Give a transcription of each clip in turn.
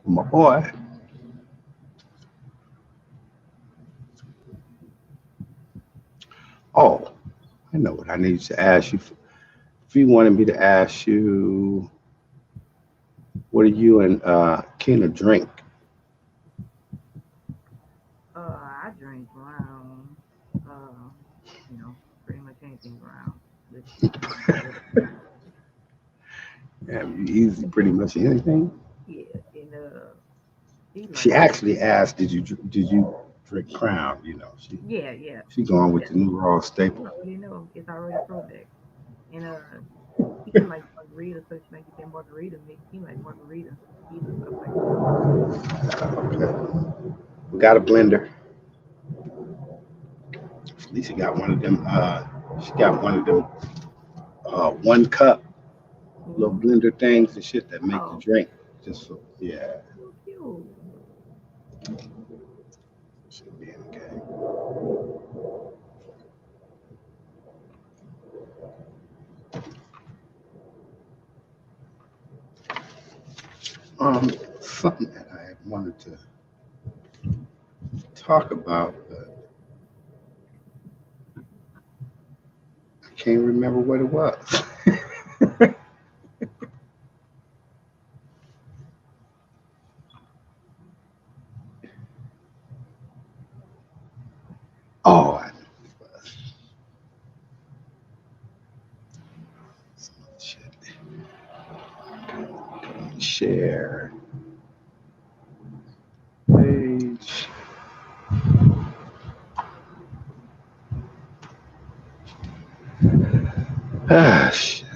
My boy. Oh, I know what I need to ask you. If you wanted me to ask you, what do you and Kena drink? I drink brown. Uh, you know, pretty much anything brown. Whiskey, whatever. Yeah, you easy pretty much anything. Yeah, and he She like it. actually asked, did you drink Crown? Yeah, yeah, She going with yeah. the new raw You staple. already know it's already throwback. And he can like margarita, so she make you say margarita mix. He like margarita teas and stuff like that. Okay. We got a blender. At least she got one of them. She got one of them 1 cup little Mm-hmm. blender things and shit that make the Oh, drink. Just so, yeah, so cute. should be okay. Something that I wanted to talk about, but I can't remember what it was. Oh, I know what it was. Some other shit. Go and share page. Ah, shit.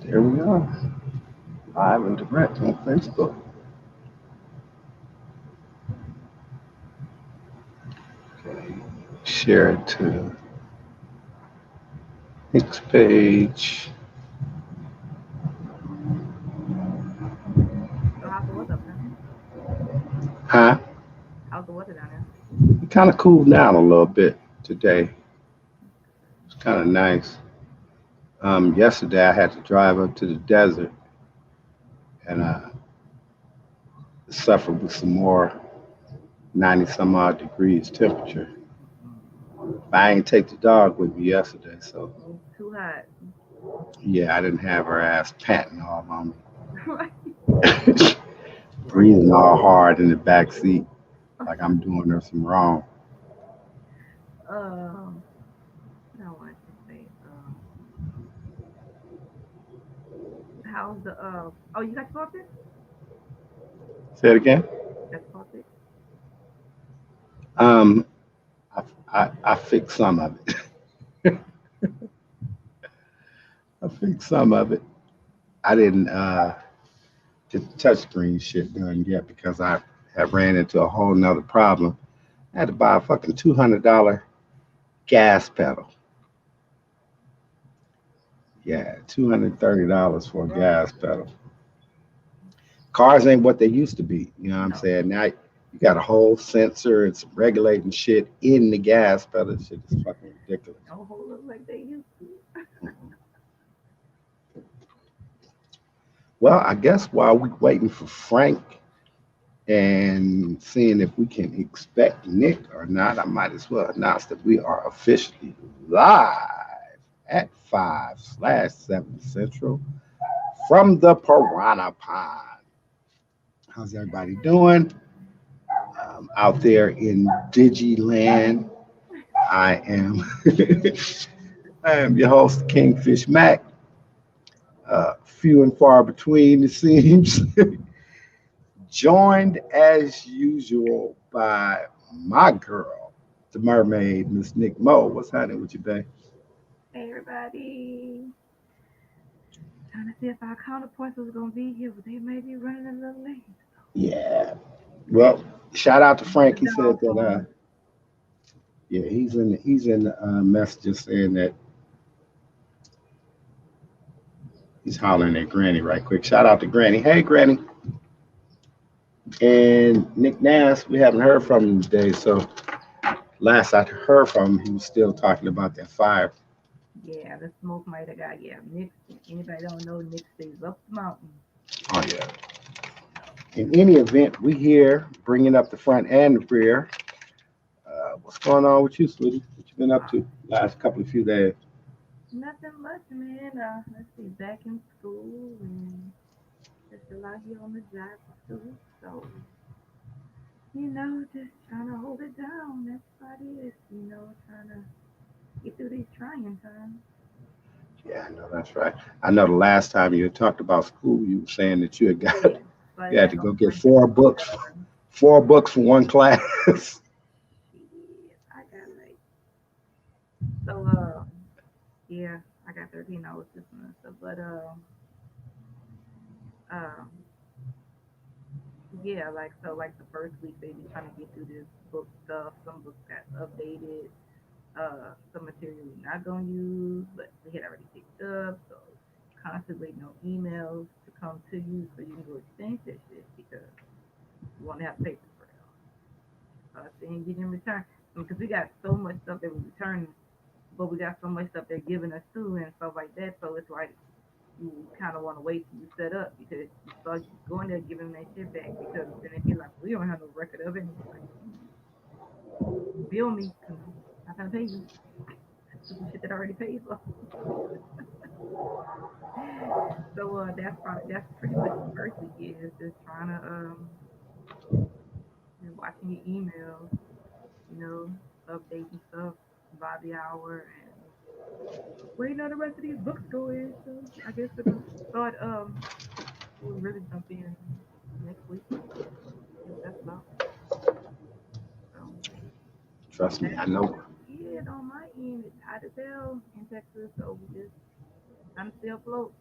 There we are. Live and direct on Facebook. Okay. Share it to Nick's page. So how's the weather up there? Huh? How's the weather down there? It kind of cooled down a little bit today. It's kind of nice. Yesterday I had to drive up to the desert and suffer with some more 90 some odd degrees temperature. I ain't take the dog with me yesterday, so It's too hot. yeah, I didn't have her ass panting all on Right. me, Right. breathing all hard in the back seat like I'm doing her some wrong. What I wanted to say. How's the Oh, you got your pick? Say it again. You got your pick? Um, I fixed some of it. I fixed some of it. I didn't get the touchscreen shit done yet because I have ran into a whole nother problem. I had to buy a fucking $200 gas pedal. Yeah, $230 for a Right. gas pedal. Cars ain't what they used to be. You know what I'm No. saying? Now you got a whole sensor and some regulating shit in the gas pedal. Shit is fucking ridiculous. Don't hold up like they used to. Well, I guess while we waiting for Frank and seeing if we can expect Nick or not, I might as well announce that we are officially live at 5/7 Central from the Piranha Pond. How's everybody doing? Out there in Digiland, I am I am your host, Kingfish Mac. Few and far between, it seems. Joined as usual by my girl, the mermaid, Miss Nick Mo. What's happening with you, babe? Hey everybody. Trying to see if our counterparts was gonna be here, but they may be running a little late. Yeah. Well, shout out to The Frank. He said dog that farm. yeah, he's in messages saying that he's hollering at Granny right quick. Shout out to Granny. Hey Granny. And Nick Nass, we haven't heard from him today, so last I heard from him, he was still talking about that fire. Yeah, the smoke might have got, yeah, Nick, anybody don't know, Nick stays up the mountain. Oh yeah. So, In any event, we here bringing up the front and the rear. What's going on with you, sweetie? What you been up to last couple of few days? nothing much, man. Let's see, back in school and just a lot here on the job too. So, just trying to hold it down. That's about it. Trying to get through these trying times. Yeah, I know that's right. I know the last time you had talked about school, you were saying that you had got Yeah, you started had to back on go get Monday. four books for one class. Shit, I got like, so, yeah, I got 13 hours this semester, but, um, yeah, like so, like the first week they be trying to get through this book stuff. Some books got updated. Some material we're not gonna use, but we had already picked up. So constantly no emails to come to you so you can go exchange that shit because you want to have paper trail. Saying get in return because we got so much stuff that we return, but we got so much stuff they're giving us too and stuff like that. So it's like you kind of want to wait till you set up because you start going there giving that shit back because then they be like, we don't have no record of it. And it's like, bill me because I'm not gonna pay you for some shit that I already paid for. So that's pretty much the first week is just trying to watching your emails, you know, updating stuff by the hour and waiting on the rest of these books go in. So I guess it'll start we'll really jump in next week. See what that's about. So Trust me, that's I know. it on my end. It's hot as hell in Texas, so we just trying to stay afloat.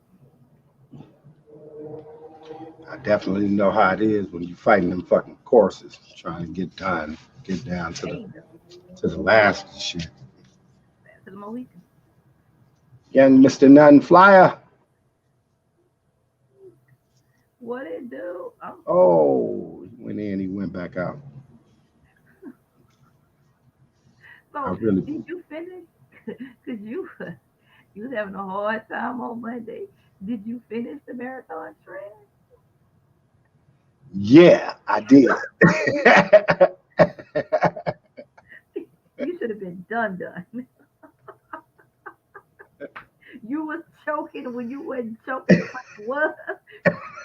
I definitely know how it is when you're fighting them fucking courses, trying to get done, get down There you go. to the last shit. Back to the Mohican. Young Mister None Flyer. What it do? Oh, Oh, he went in, he went back out. I so really, did you finish? Cause you was having a hard time on Monday. Did you finish the marathon trend? yeah, I did. You should have been done. You was choking when you wasn't choking. Frank was.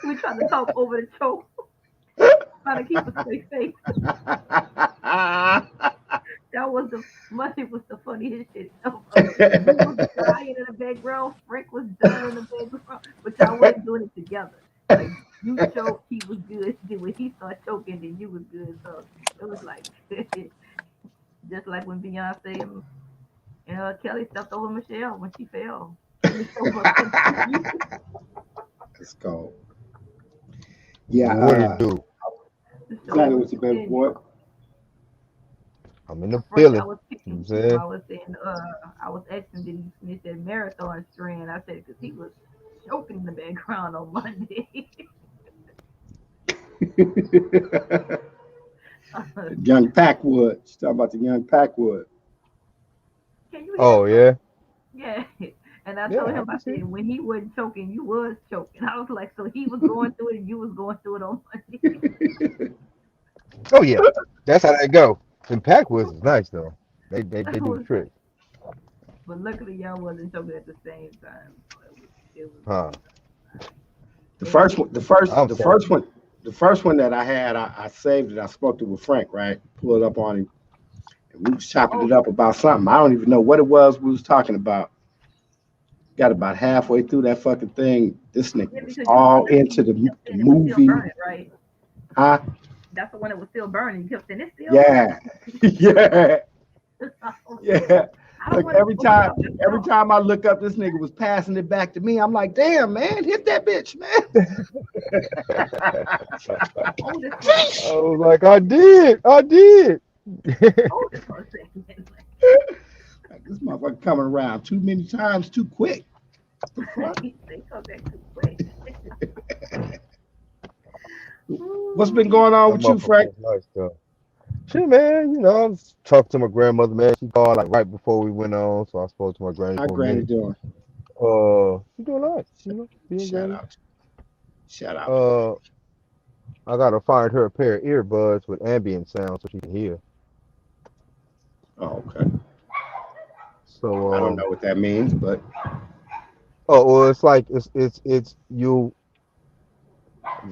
We trying to talk over the choke, trying to keep a straight face. That was the Monday was the funniest shit ever. You was crying in the background. Frank was dying in the background, but y'all wasn't doing it together. Like you choked, he was good. Then when he started choking, then you was good. So it was like just like when Beyonce and Kelly stepped over Michelle when she fell, and Michelle bumped into you. Let's go. Yeah, What it do? The show glad it was was a better in boy. I'm in the Frank. I building. was You know picking. what I'm saying? I was saying. I was asking did he finish that marathon strand? I said because he was choking in the background on Monday. Young Packwood. She's talking about the young Packwood. Can you hear Oh me? yeah, Yeah. And I told yeah, I him, I can see. said, when he wasn't choking, you was choking. I was like, so he was going through it and you was going through it on Monday. Oh yeah, that's how that go. And Packwoods is nice though. They do the was, trick. but luckily y'all wasn't choking at the same time. So it was Huh? fine. The They first just one, the first, I'm the sorry. first one, the first one that I had, I saved it. I spoke to with Frank, right? Pulled it up on him, and we was chopping oh it up about something. I don't even know what it was we was talking about. Got about halfway through that fucking thing. This nigga yeah, was because all you into the kept saying it was still movie, burning, right? huh? That's the one that was still burning. You kept saying it's still burning. Yeah, yeah, I was like, yeah. I don't Look, want to smoke it up every myself. time I look up, this nigga was passing it back to me. I'm like, damn, man, hit that bitch, man. Hold it for a I second. was like, I did. Hold it for a second. Like, this motherfucker coming around too many times too quick. The fuck? They come back too quick. What's been Ooh. going on That with you, motherfucker Frank? was nice though. Shit, man. I was talking to my grandmother, man. She called like right before we went on, so I spoke to my granny How for a Granny minute. doing? She doing all right. Being Shout granny. out. Shout out to Granny. Uh, I gotta find her a pair of earbuds with ambient sound so she can hear. Oh, okay. I don't So, know what that means, but oh well, it's like it's you.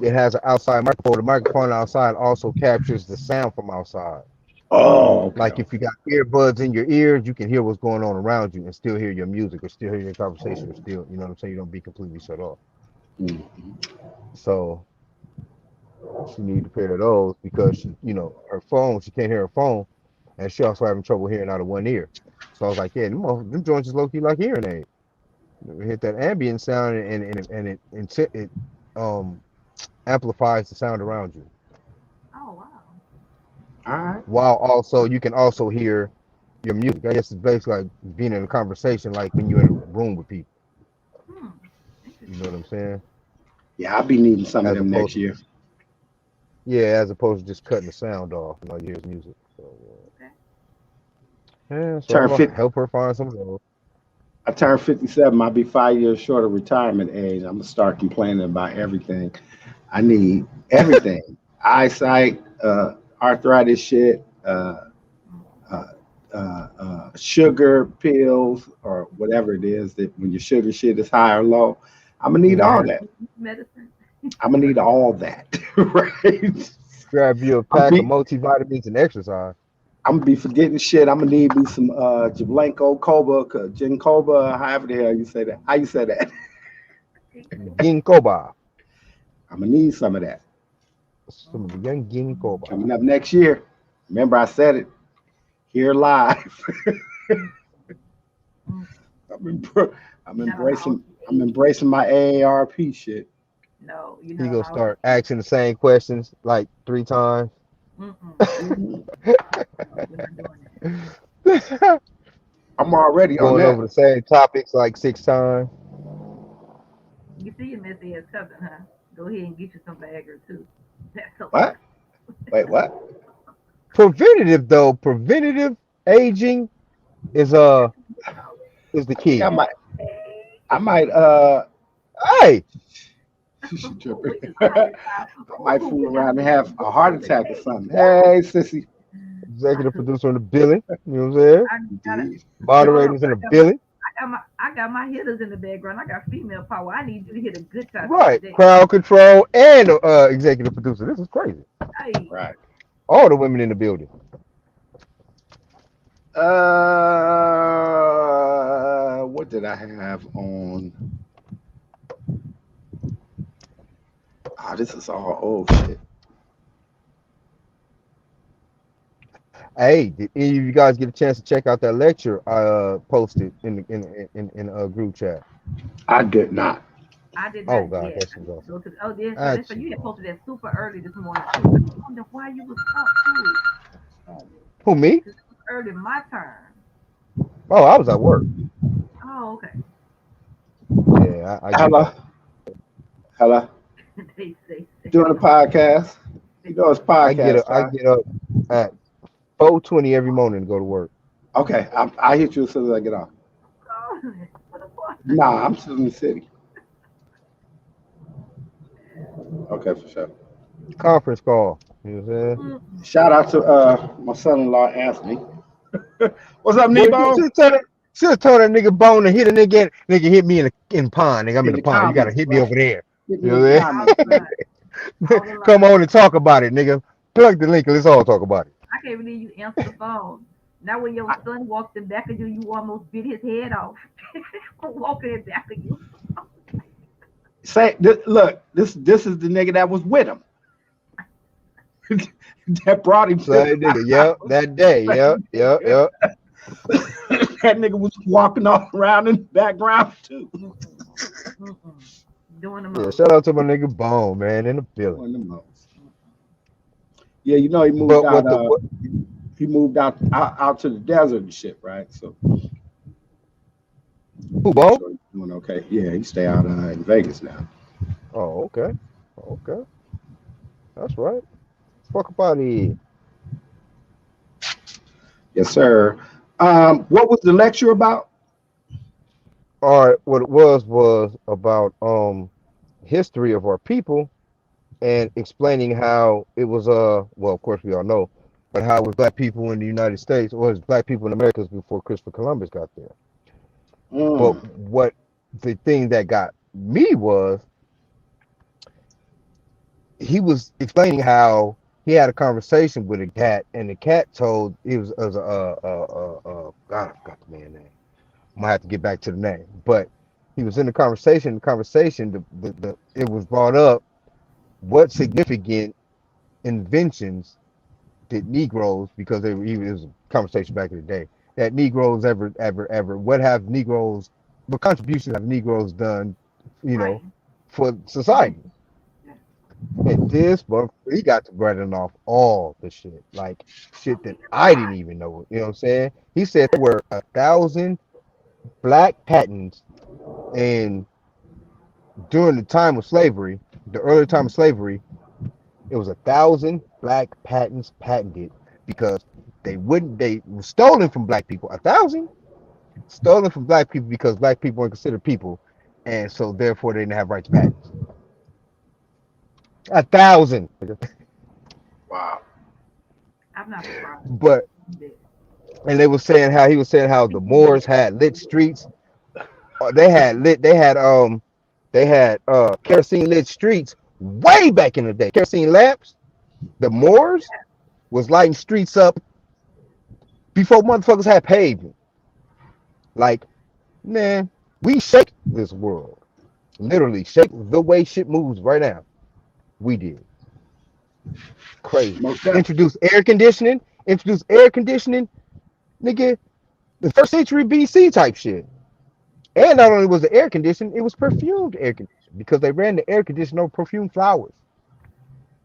It has an outside microphone. The microphone outside also captures the sound from outside. oh, okay. Like if you got earbuds in your ears, you can hear what's going on around you and still hear your music or still hear your conversation or still, you know what I'm saying? You don't be completely shut off. Mhm. So she needs a pair of those because her phone, she can't hear her phone, and she also having trouble hearing out of one ear. So I was like, yeah, them joints is low key like hearing aid. Hit that ambient sound and it amplifies the sound around you. Oh wow. All right. While also you can also hear your music. I guess it's basically like being in a conversation, like when you're in a room with people. Hmm. You know what Interesting. I'm saying? Yeah, I'll be needing some of As them next opposed to year. as opposed to just cutting the sound off and all you hear is music. So Okay. yeah, so I'm Turn gonna 50. help her find some of those. I turned 57. I'll be 5 years short of retirement age. I'm gonna start complaining about everything. I need everything: eyesight, arthritis shit, Mm. uh, sugar pills, or whatever it is that when your sugar shit is high or low. I'm gonna need all Hmm. that. Medicine. I'm gonna need all that, right? Grab you a I'm pack of be multivitamins and exercise. I'm gonna be forgetting shit. I'm gonna need me some Jablenko Cobra, Gin Cobra, however the hell you say that. How you say that? Ginkgoba. I'm gonna need some of that Some of the young Ginkgoba. coming up next year. Remember, I said it here live. Mm, mm. I'm, em- I'm You're not allowed embracing. to I'm age. embracing my AARP shit. No, you're He not gonna allowed to start age. asking the same questions like 3 times. Mm-mm. Mhm. No, we're not doing that. I'm already on Going that. over the same topics like 6 times. You see your messy ass cousin, huh? Go ahead and get you some Viagra too. That's so What? Wait, what? Preventative aging is is the I think I key. might. okay. I might. Hey, She tripping. Which is I lifestyle. might Ooh, fool we got around to and get have some a books heart on the attack or table. something. Hey, sissy. executive producer in the building. You know what I'm saying? I gotta Indeed. hold on. Moderators in the building. I got my hitters in the background. I got female power. I need you to hit a good topic Right. today. Crowd control and executive producer. This is crazy. Hey, Right. All the women in the building. What did I have on? Oh, this is all old shit. Hey, did any of you guys get a chance to check out that lecture I posted in a group chat? I did not. I did Oh not God, yet. that I shit's need to awesome. go to. Oh, that's right. That's You had awesome. posted that super early this morning too. I wonder why you was up too. Who, me? 'Cause it was early my turn. Oh, I was at work. Oh, okay. Yeah, I get Hello, up. hello. They Doing a podcast. You know it's podcast I time. get up at 4:20 every morning to go to work. Okay, I hit you as soon as I get off. calling. What the fuck? Nah, I'm still in the city. Okay, for sure. Conference call. You know what I'm saying? Mm-mm. Shout out to my son-in-law Anthony. What's up, Boy, you Nebo? should have told that nigga bone and hit a nigga. Nigga hit me in pond. Nigga, I'm in In the the pond. You gotta comments, hit me right? over there. Hit You me know in the what All comments, the man. line. I'm saying? All the Come line. on and talk about it, nigga. Plug the link and let's all talk about it. I can't believe you answered the phone. Now when your I, son walked in back of you, you almost bit his head off. Walking in back of you. look, this is the nigga that was with him that brought him to the Same nigga. Yep. house. That day. Yep. Same Yep. nigga. Yep. That nigga was walking all around in the background too. Mm-mm. Mm-mm. Doing the Yeah. most. Shout out to my nigga Bone, man, in the building. Doing the most. Mm-mm. Yeah, you know he moved But out. what He moved out to the desert and shit, right? So who I'm Bone? sure he's doing okay. Yeah, he stay out in Vegas now. Oh, okay. Okay. That's right. Fuck up out of here. Yes, sir. What was the lecture about? All right, what it was about history of our people and explaining how it was well, of course we all know, but how it was black people in the United States or it was black people in Americas before Christopher Columbus got there. But Mm, what the thing that got me was he was explaining how he had a conversation with a cat, and the cat told he was God, I forgot the man's name. I'm gonna have to get back to the name, but he was in the conversation. The conversation, it was brought up what significant inventions did Negroes, because they were even it was a conversation back in the day that Negroes ever what have Negroes what contributions have Negroes done, you know, Right. for Yeah. society. And this but he got to running off all the shit, like Oh shit that yeah, that's a I didn't lot. even know. You know what I'm saying? He said there were 1,000 black patents, and during the time of slavery, the early time of slavery, it was 1,000 black patents patented because they were stolen from black people. 1,000 stolen from black people because black people weren't considered people, and so therefore they didn't have right to patents. 1,000, wow. I'm not surprised. but That and they were saying how he was saying how the people Moors had lit streets. They had kerosene lit streets way back in the day. Kerosene lamps. The Moors was lighting streets up before motherfuckers had pavement. Like, man, we shake this world. Literally shake the way shit moves right now. We did. Crazy. Most definitely. Introduce air conditioning, nigga, the first century BC type shit. And not only was it air conditioned, it was perfumed air conditioning because they ran the air conditioner over perfumed flowers.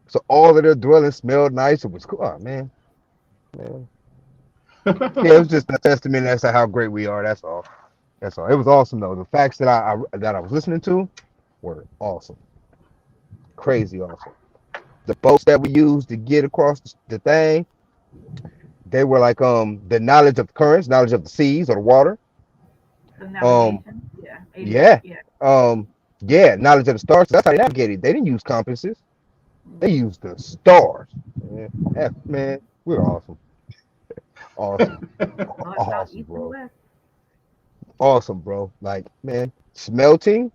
So all of their dwellings smelled nice. It was cool. Oh, man. Yeah, it was just a testament as to how great we are. That's all. That's all. It was awesome though. The facts that I was listening to were awesome, crazy awesome. The boats that we used to get across the thing, they were like the knowledge of currents, knowledge of the seas or the water. the Um, navigation, yeah, yeah, yeah. um, yeah, knowledge of the stars. That's how they navigated. They didn't use compasses. They Mm-hmm. used the stars. Man, we're awesome, awesome, North, south, awesome, east, and bro, west. awesome, bro. Like, man, smelting,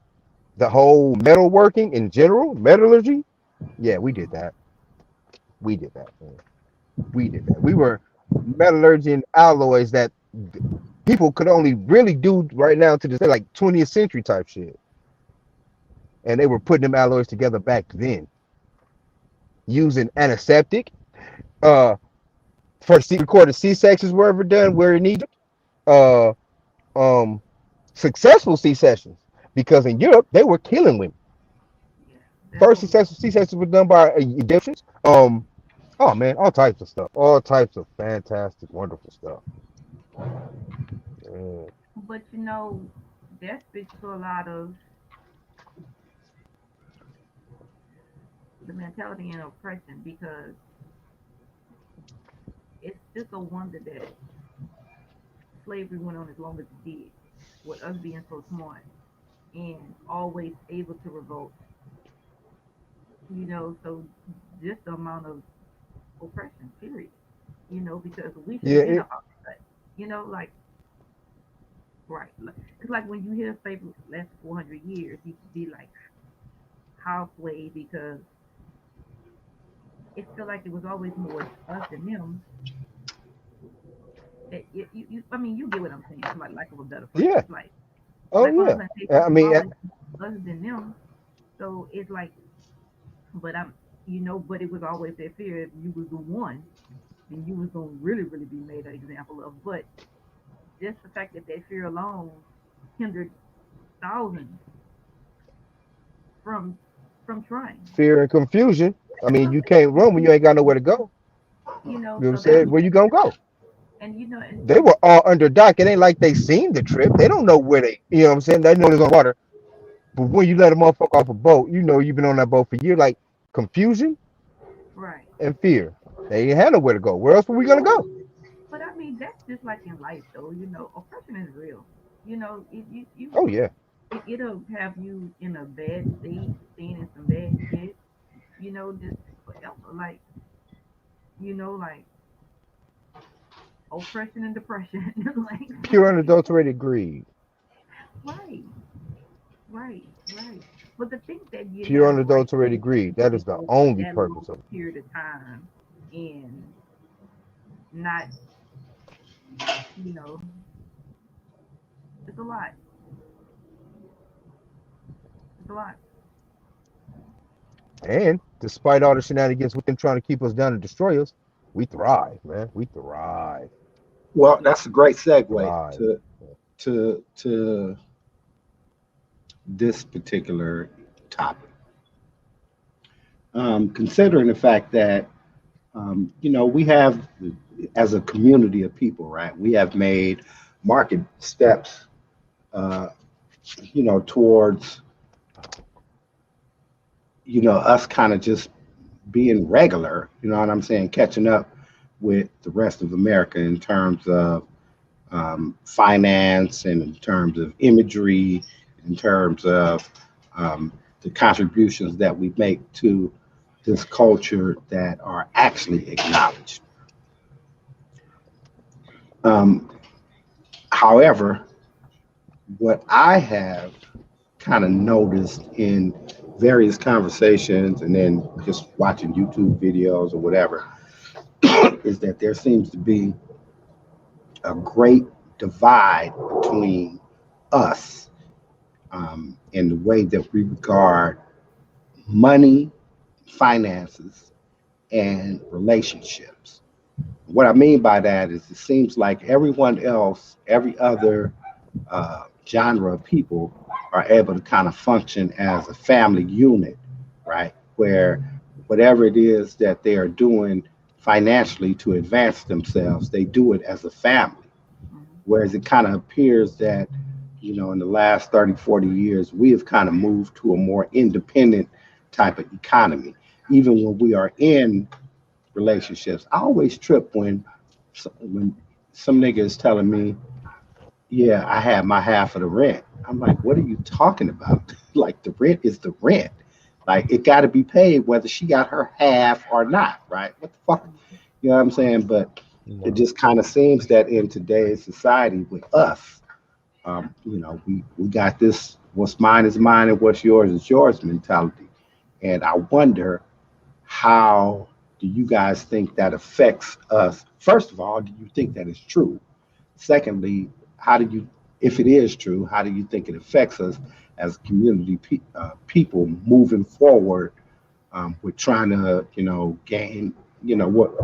the whole metalworking in general, metallurgy. Yeah, we did that. We did that, man. We did that. We were metallurgy and alloys that people could only really do right now to this day, like 20th century type shit. And they were putting them alloys together back then using antiseptic. Uh, first recorded C-sections were ever done were in Egypt. Uh, um, successful C-sections because in Europe they were killing women. Yeah, that First whole successful C-sections were done by Egyptians. Oh man, all types of stuff, all types of fantastic, wonderful stuff. Mm. but that speaks to a lot of the mentality and oppression because it's just a wonder that slavery went on as long as it did, with us being so smart and always able to revolt. So just the amount of oppression, period. Because we should Yeah, have been about that. Like right, because like when you hear slavery last 400 years, you could be like halfway because it felt like it was always more us than them. I mean, you get what I'm saying, for lack of a better phrase. yeah. Oh Like on the yeah. plantation, I it was mean, always us than them. So it's like, but but it was always that fear if you was the one, then you was gonna really, really be made an example of. But just the fact that that fear alone hindered thousands from trying. fear and confusion. I That's mean, what I'm you saying. can't run when you ain't got nowhere to go. You know what I'm So that's saying? Where you gonna go? and They were all under dock. It ain't like they seen the trip. They don't know where they. You know what I'm saying? They know there's on water. But when you let a motherfucker off a boat, you know you've been on that boat for years. Like confusion right. and fear. They ain't had nowhere to go. Where else were we gonna go? But I mean, that's just like in life, though. Oppression is real. Oh yeah. It'll have you in a bad state, staying in some bad shit. Just forever. Like oppression and depression. like, Pure unadulterated greed. right, right. But the thing that you Pure have right unadulterated is greed. That is the over only that long purpose of it. period of time and not, you know, it's a lot. It's a lot. And despite all the shenanigans with them trying to keep us down and destroy us, we thrive, man. We thrive. Well, that's a great segue Thrive. to this particular topic. Considering the fact that we have, as a community of people, right? We have made market steps, uh, towards us kind of just being regular. You know what I'm saying? Catching up with the rest of America in terms of finance and in terms of imagery, in terms of the contributions that we make to this culture that are actually acknowledged. Um, However, what I have kind of noticed in various conversations and then just watching YouTube videos or whatever is that there seems to be a great divide between us in the way that we regard money, finances, and relationships. What I mean by that is it seems like everyone else, every other genre of people are able to kind of function as a family unit, right? Where whatever it is that they are doing financially to advance themselves, they do it as a family. Hmm. Whereas it kind of appears that, in the last 30, 40 years, we have kind of moved to a more independent type of economy. Even when we are in relationships, I always trip when some nigga is telling me, yeah, I have my half of the rent. I'm like, what are you talking about? Like, the rent is the rent. Like, it got to be paid whether she got her half or not, right? What the fuck? You know what I'm saying? But it No. just kind of seems that in today's society with us, we got this what's mine is mine and what's yours is yours mentality. And I wonder, how do you guys think that affects us? First of all, do you think that is true? Secondly, how do you, if it is true, how do you think it affects us as community people moving forward with trying to, gain, what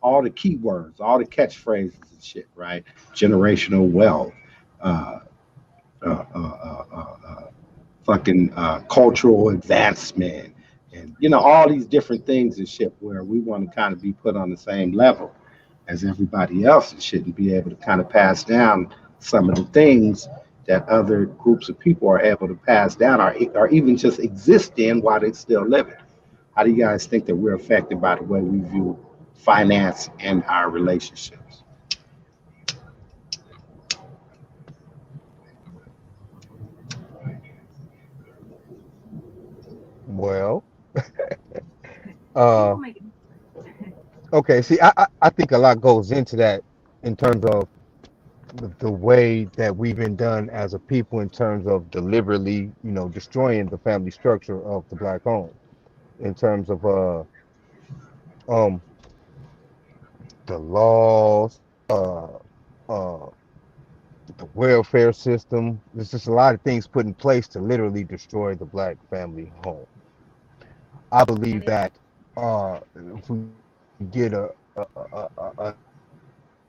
all the keywords, all the catchphrases and shit, right? Generational wealth, uh, uh, uh, uh, uh, uh, fucking cultural advancement, and all these different things and shit, where we want to kind of be put on the same level as everybody else and shit, and be able to kind of pass down some of the things that other groups of people are able to pass down, or even just exist in while they're still living. How do you guys think that we're affected by the way we view finance and our relationships? Well, You uh, gonna make it. okay. See, I think a lot goes into that in terms of the way that we've been done as a people in terms of deliberately, destroying the family structure of the black home. In terms of um the laws, uh uh the welfare system. There's just a lot of things put in place to literally destroy the black family home. I That believe is. that if we get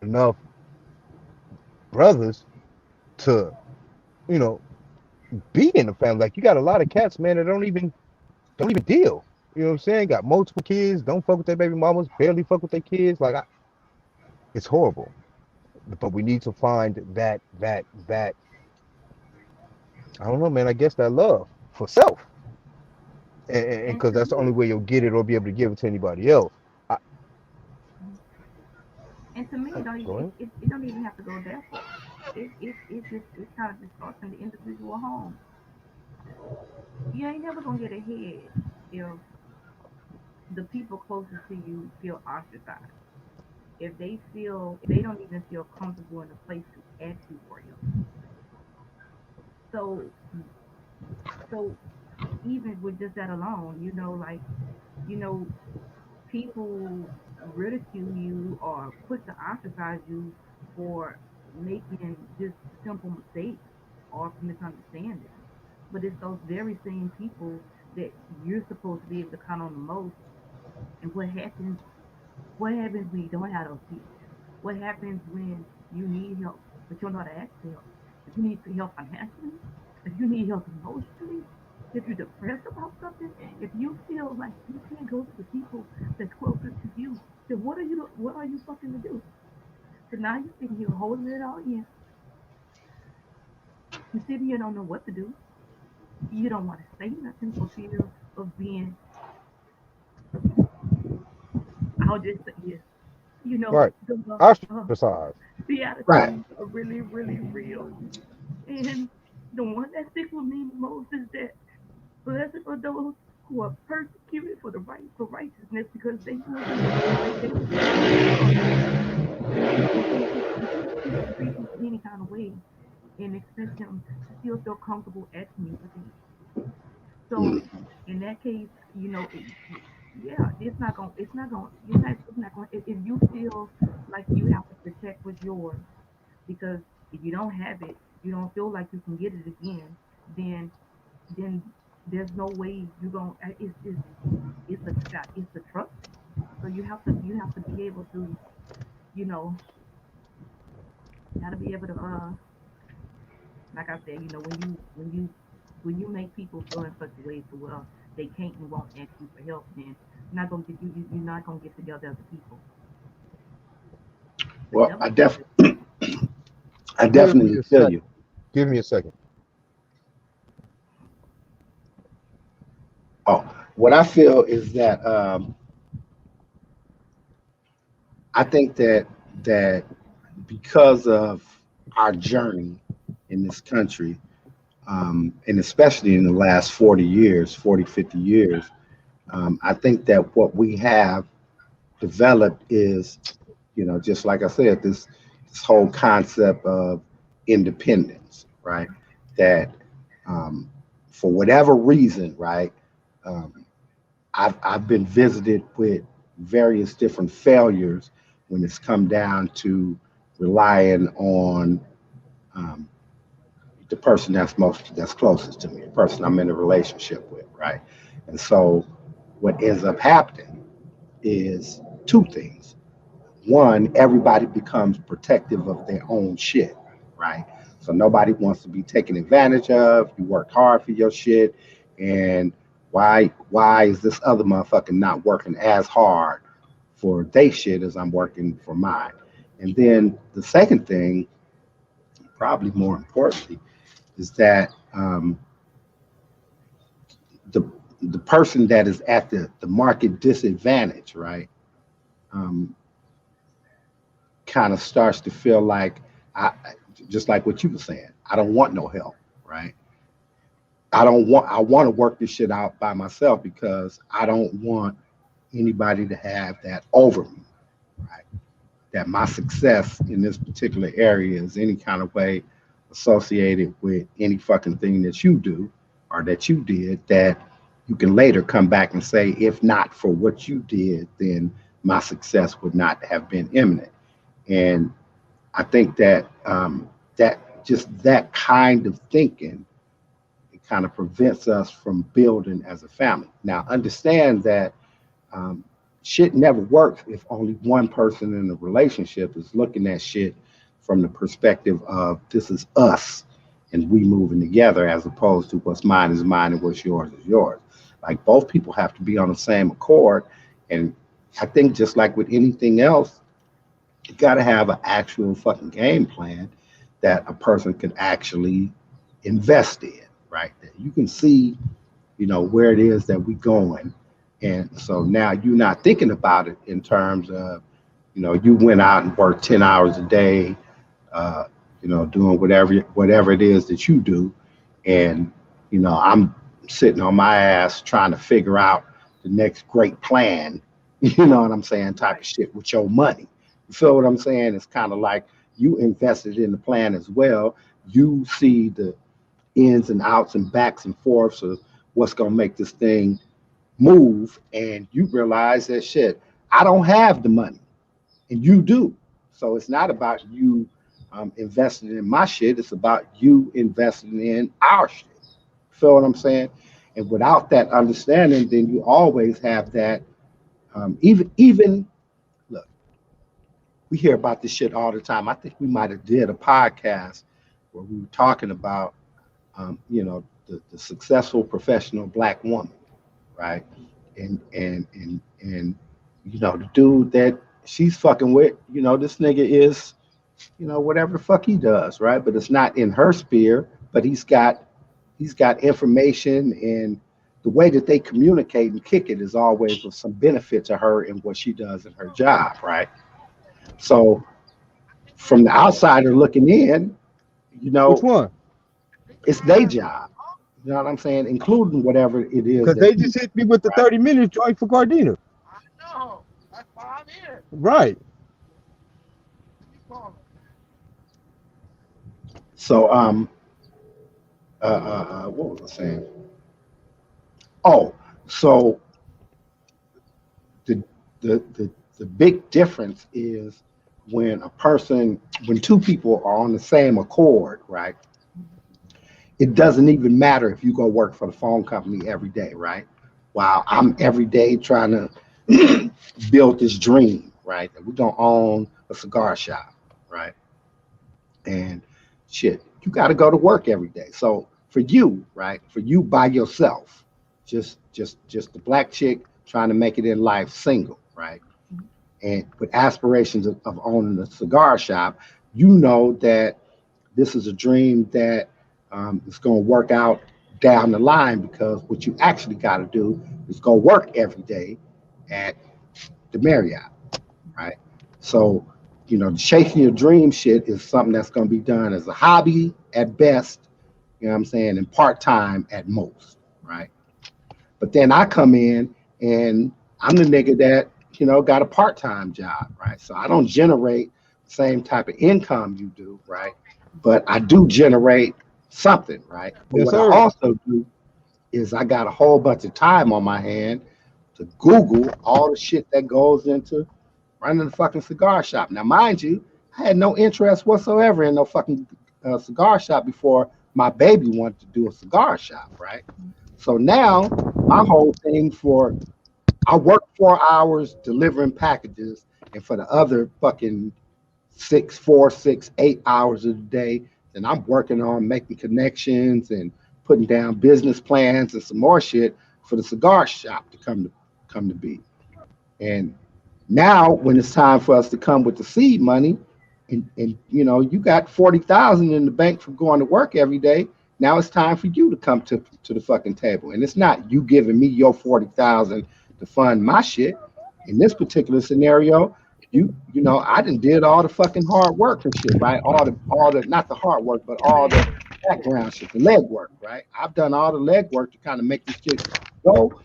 enough brothers to, you know, be in the family, like you got a lot of cats, man, that don't even deal. You know what I'm saying? Got multiple kids, don't fuck with their baby mamas, barely fuck with their kids. Like it's horrible. But we need to find that I don't know, man. I guess that love for self, and And because to that's the only me, way you'll get it or be able to give it to anybody else. I, And to me, Go ahead. it don't even have to go that far. It kind of just starts in the individual home. You ain't never gonna get ahead if the people closest to you feel ostracized. If they don't even feel comfortable in a place to ask you for help. So so even with just that alone, like you know, people ridicule you or quick to ostracize you for making just simple mistakes or misunderstandings. But it's those very same people that you're supposed to be able to count on the most. And what happens when you don't have those people? What happens when you need help, but you don't know how to ask for help? If you need help financially, if you need help emotionally, if you're depressed about something, if you feel like you can't go to the people that's closest to you, then what are you fucking to do? So now you're sitting here holding it all in. You're sitting here don't know what to do. You don't want to say nothing for fear of being, I'll just say yes. Right. Uh, Ostracized. the Right. attitudes are really, really real. And the one that sticks with me the most is that blessed are those who are persecuted for righteousness, because they will be called sons of God. You can't treat people any kind of way and expect them to still feel comfortable asking you for things. So Mm. in that case, yeah, it's not going. If you feel like you have to protect what's yours, because if you don't have it, you don't feel like you can get it again, then then there's no way you're going. It's a trust thing. So you have to be able to, you know you got to be able to, like I said, when you make people feel in such a way to where they can't and won't ask you for help, then you're not gonna get together as a people. But Well, nevertheless, I Give me definitely a feel second. you. Give me a second. Oh, what I feel is that I think that because of our journey in this country, and especially in the last 40 years, 40, 50 years, I think that what we have developed is, just like I said, this whole concept of independence, right? That um, for whatever reason, right? Um, I've been visited with various different failures when it's come down to relying on um, the person that's closest to me, the person I'm in a relationship with, right? And so what ends up happening is two things. One, everybody becomes protective of their own shit, right? So nobody wants to be taken advantage of. You work hard for your shit, and why is this other motherfucker not working as hard for they shit as I'm working for mine? And then the second thing, probably more importantly, is that the the person that is at the market disadvantage, right? Um, kind of starts to feel like I just like what you were saying. I don't want no help, right? I want to work this shit out by myself because I don't want anybody to have that over me, right? That my success in this particular area is any kind of way associated with any fucking thing that you do or that you did that you can later come back and say, if not for what you did, then my success would not have been imminent. And I think that that kind of thinking, it kind of prevents us from building as a family. Now, understand that um, shit never works if only one person in the relationship is looking at shit from the perspective of this is us and we moving together, as opposed to what's mine is mine and what's yours is yours. Like both people have to be on the same accord. And I think just like with anything else, you got to have an actual fucking game plan that a person can actually invest in, right? That you can see, where it is that we're going. And so now you're not thinking about it in terms of, You went out and worked 10 hours a day, uh, doing whatever it is that you do. And, I'm sitting on my ass trying to figure out the next great plan, you know what I'm saying, type Right. of shit with your money. You feel what I'm saying? It's kind of like you invested in the plan as well. You see the ins and outs and backs and forths of what's going to make this thing move. And you realize that shit, I don't have the money and you do. So it's not about you investing in my shit. It's about you investing in our shit. Feel what I'm saying? And without that understanding, then you always have that. Even look, we hear about this shit all the time. I think we might have did a podcast where we were talking about, the successful professional black woman, right? And the dude that she's fucking with, this nigga is, whatever the fuck he does, right? But it's not in her sphere, but he's got information, and the way that they communicate and kick it is always of some benefit to her in what she does in her job, right? So from the outsider looking in, you Which know, one? it's their job. You know what I'm saying? Including whatever it is Because that they he, just hit me with the right? 30 minute joint for Gardena. Right. So what was I saying? Oh, so the the big difference is when two people are on the same accord, right? It doesn't even matter if you go work for the phone company every day, right? While I'm every day trying to build this dream, right? That we're gonna own a cigar shop, right? And shit, you got to go to work every day. So for you, right? For you by yourself, just the black chick trying to make it in life, single, right? And with aspirations of owning a cigar shop, you know that this is a dream that is going to work out down the line, because what you actually got to do is go work every day at the Marriott, right? So, chasing your dream shit is something that's going to be done as a hobby at best, you know what I'm saying, and part time at most, right? But then I come in and I'm the nigga that, got a part time job, right? So I don't generate the same type of income you do, right? But I do generate something, right? But Yes, what I sir. also do is I got a whole bunch of time on my hand to Google all the shit that goes into running the fucking cigar shop. Now, mind you, I had no interest whatsoever in no fucking cigar shop before my baby wanted to do a cigar shop, right? So now my whole thing for I work 4 hours delivering packages, and for the other fucking 8 hours of the day, then I'm working on making connections and putting down business plans and some more shit for the cigar shop to come to be. And now, when it's time for us to come with the seed money, and you got 40,000 in the bank from going to work every day. Now it's time for you to come to the fucking table, and it's not you giving me your 40,000 to fund my shit. In this particular scenario, I done did all the fucking hard work and shit, right? All the not the hard work, but all the background shit, the leg work, right? I've done all the leg work to kind of make this shit go,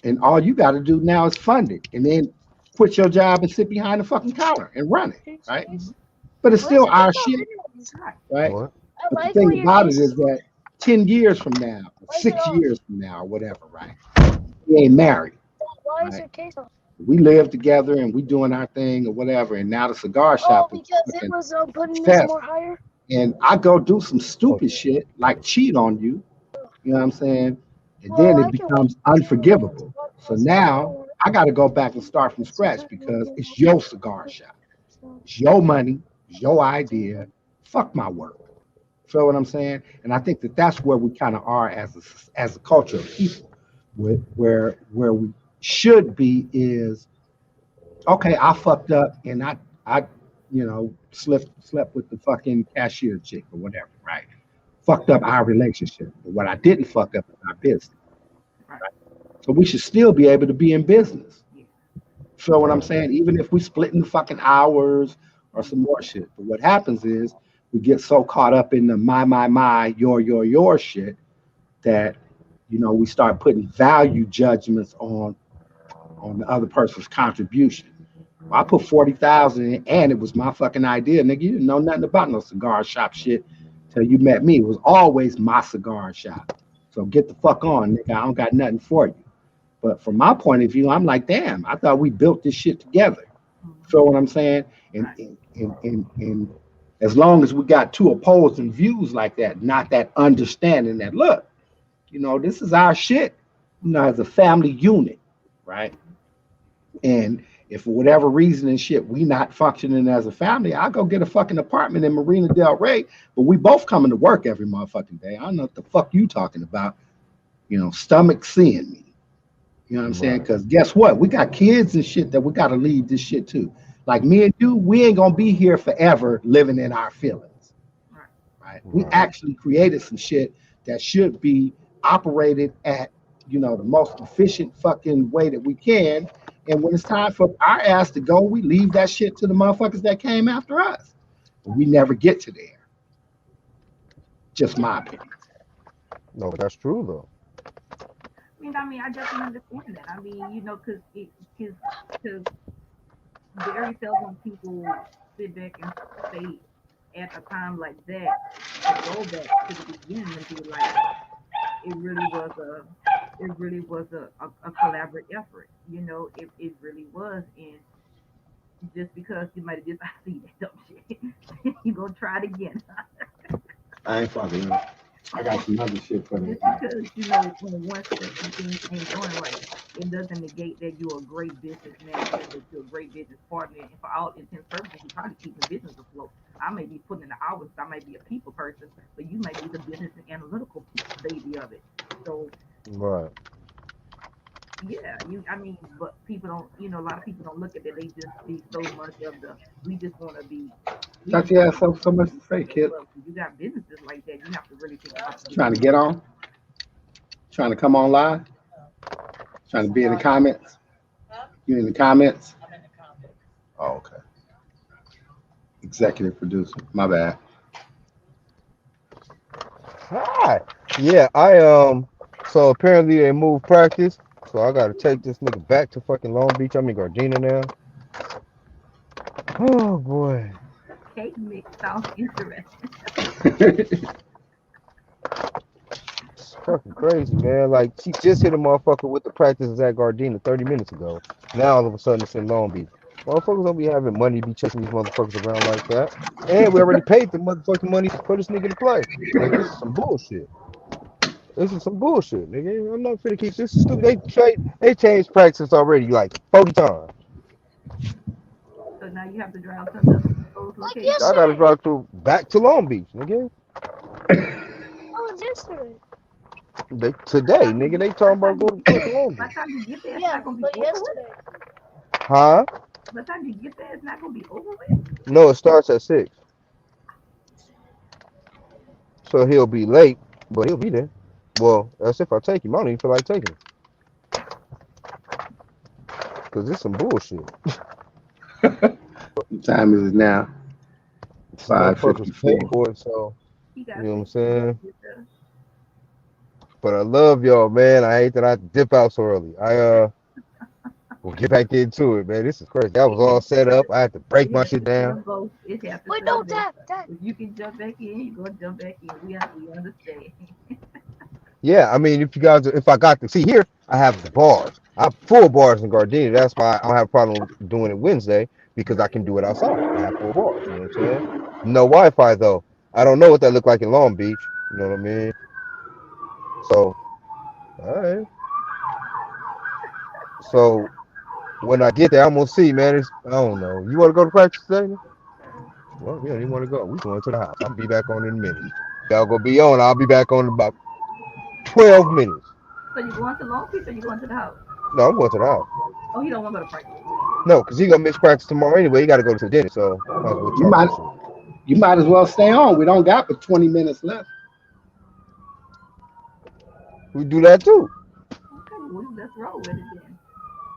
and all you got to do now is fund it, and then quit your job and sit behind the fucking counter and run it, right? But it's still our shit, Right. right? What? But the thing about it is that 10 years from now, or 6 years from now, or whatever, right? We ain't married, right? We live together and we doing our thing or whatever. And now the cigar shop is fucking success. And I go do some Oh, stupid shit like cheat on you, you know what I'm saying? And then it becomes unforgivable. So now I got to go back and start from scratch because it's your cigar shop. It's your money. It's your idea. Fuck my work. Feel what I'm saying? And I think that that's where we kind of are as a culture of people, where we should be is okay. I fucked up and I slept with the fucking cashier chick or whatever, right? Fucked up our relationship. But what I didn't fuck up is our business. Right. So we should still be able to be in business. Yeah. Feel what I'm Right. saying? Even if we split in the fucking hours or some more shit. But what happens is we get so caught up in the my, your shit that we start putting value judgments on the other person's contribution. Well, I put 40,000 in, and it was my fucking idea, nigga. You didn't know nothing about no cigar shop shit till you met me. It was always my cigar shop. So get the fuck on, nigga. I don't got nothing for you. But from my point of view, I'm like, damn, I thought we built this shit together. Feel what I'm saying? And Right. and as long as we got two opposing views like that, not that understanding that look, this is our shit, as a family unit, right? And if for whatever reason and shit we not functioning as a family, I'll go get a fucking apartment in Marina Del Rey. But we both coming to work every motherfucking day. I don't know what the fuck you talking about. Stomach seeing me. You know what I'm saying? Right. Because guess what? We got kids and shit that we got to leave this shit to. Like me and you, we ain't gonna be here forever living in our feelings, Right. right? We Right. actually created some shit that should be operated at, the most efficient fucking way that we can. And when it's time for our ass to go, we leave that shit to the motherfuckers that came after us. But we never get to there. Just my opinion. No, but that's true though. I definitely understand that. Because because very seldom people sit back and say at a time like that to go back to the beginning and be like, it really was a a collaborative effort. It really was. And just because you might have just I see that dumb shit, you gonna try it again. I ain't fucking. I got some other shit for Just that. because when one step some things ain't going right, it doesn't negate that you're a great business manager, that you're a great business partner, and for all intents and purposes, you're probably keeping business afloat. I may be putting in the hours, I might be a people person, but you might be the business and analytical baby of it. So Right. yeah, but people don't, a lot of people don't look at that. They just see so much of the we just want to be, we Thought just you want to had be so much to say, business. kid. But when you got businesses like that, you have to really think about the Trying business. to get on? Trying to come on live? Trying to be in the comments? You in the comments? Oh, okay. Executive producer. My bad. Hi. Yeah, so apparently they moved practice. So I gotta take this nigga back to fucking Long Beach. I'm in Gardena now. Oh boy. Cake mix sounds interesting. It's fucking crazy, man. Like she just hit a motherfucker with the practices at Gardena 30 minutes ago. Now all of a sudden it's in Long Beach. Motherfuckers don't be having money to be chasing these motherfuckers around like that. And we already paid the motherfucking money to put this nigga to play. Like this is some bullshit. This is some bullshit, nigga. I'm not finna keep this is stupid. They changed practice already like 40 times. So now you have to drive to another proposed location. I gotta drive to back to Long Beach, nigga. Today, nigga, they By talking the about time you going to fucking Long by the Beach. time you get there, it's not gonna be over with. Huh? By the time you get there, it's not gonna be over with. No, it starts at 6. So he'll be late, but he'll be there. Well, that's if I take him. I don't even feel like taking him. Cause it's some bullshit. What time is it now? These motherfuckers pay 5:54. for it, so He you got know what I'm 6 minutes saying? to get there. But I love y'all, man. I hate that I dip out so early. I will get back into it, man. This is crazy. I was all set up. I had to break It my has shit to down. serve both. It has to serve both. If you can jump back in, you're gonna jump back in. We understand. Yeah, I mean, if I got to see here, I have the bars. I have full bars in Gardenia. That's why I don't have a problem doing it Wednesday because I Right. can do it outside. I have full bars. You know what I'm saying? No Wi-Fi though. I don't know what that look like in Long Beach. You know what I mean? So, all right. So when I get there, I'm gonna see, man. I don't know. You want to go to practice today? Well, we don't even want to go. We going to the house. I'll be back on in a minute. Y'all gonna be on. I'll be back on in about 12 minutes. So you going to Long Beach or you going to the house? No, I'm going to the house. Oh, he don't want to go to practice. No, because he gonna miss practice tomorrow anyway. He got to go to the dentist, so might as well You talk might this shit. you might as well stay on. We don't got but 20 minutes left. We do that too, Okay, well let's roll with it then.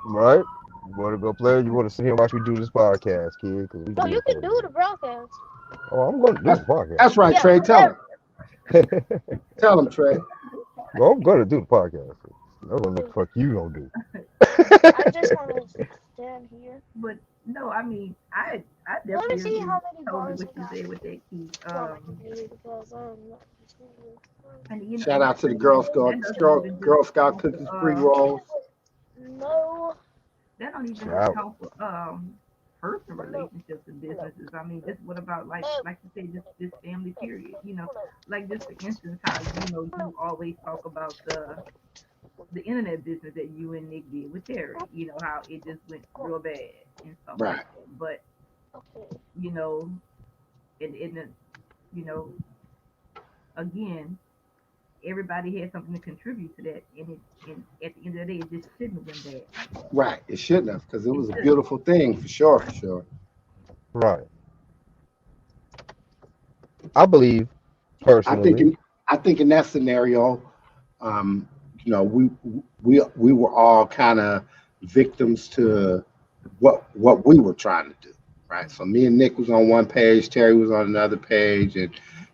right? You want to go play? Or you want to sit here and watch me do this podcast, kid? Because we No, can you can do the broadcast. Oh, I'm going to do That's the podcast. that's right, Yeah, Trey. Tell him. whatever. Tell him, Trey. Well, I'm going to do the podcast. That's what the fuck you gonna do. I just want to stand here. But no, I mean, I Let me definitely see agree how many totally bars what I you got said with that key. on my computer because I'm not. And you know, Shout and out to the that Girl doesn't Scout even just Girl Scout count for, cookies pre rolls. No. that don't even just Shout. count for personal relationships and businesses. I mean, just what about like you said, just this family period. You know, like just for instance, how you always talk about the internet business that you and Nick did with Terry. You know how it just went real bad and stuff Right. like that. But you know, and you know, again, everybody had something to contribute to that, and at the end of the day, it just shouldn't have been bad like that. Right. It shouldn't have, because it It was a shouldn't. beautiful thing for sure, for sure. Right. I believe I think personally. in that scenario, um, we were all kind of victims to what we were trying to do, right? So me and Nick was on one page, Terry was on another page, and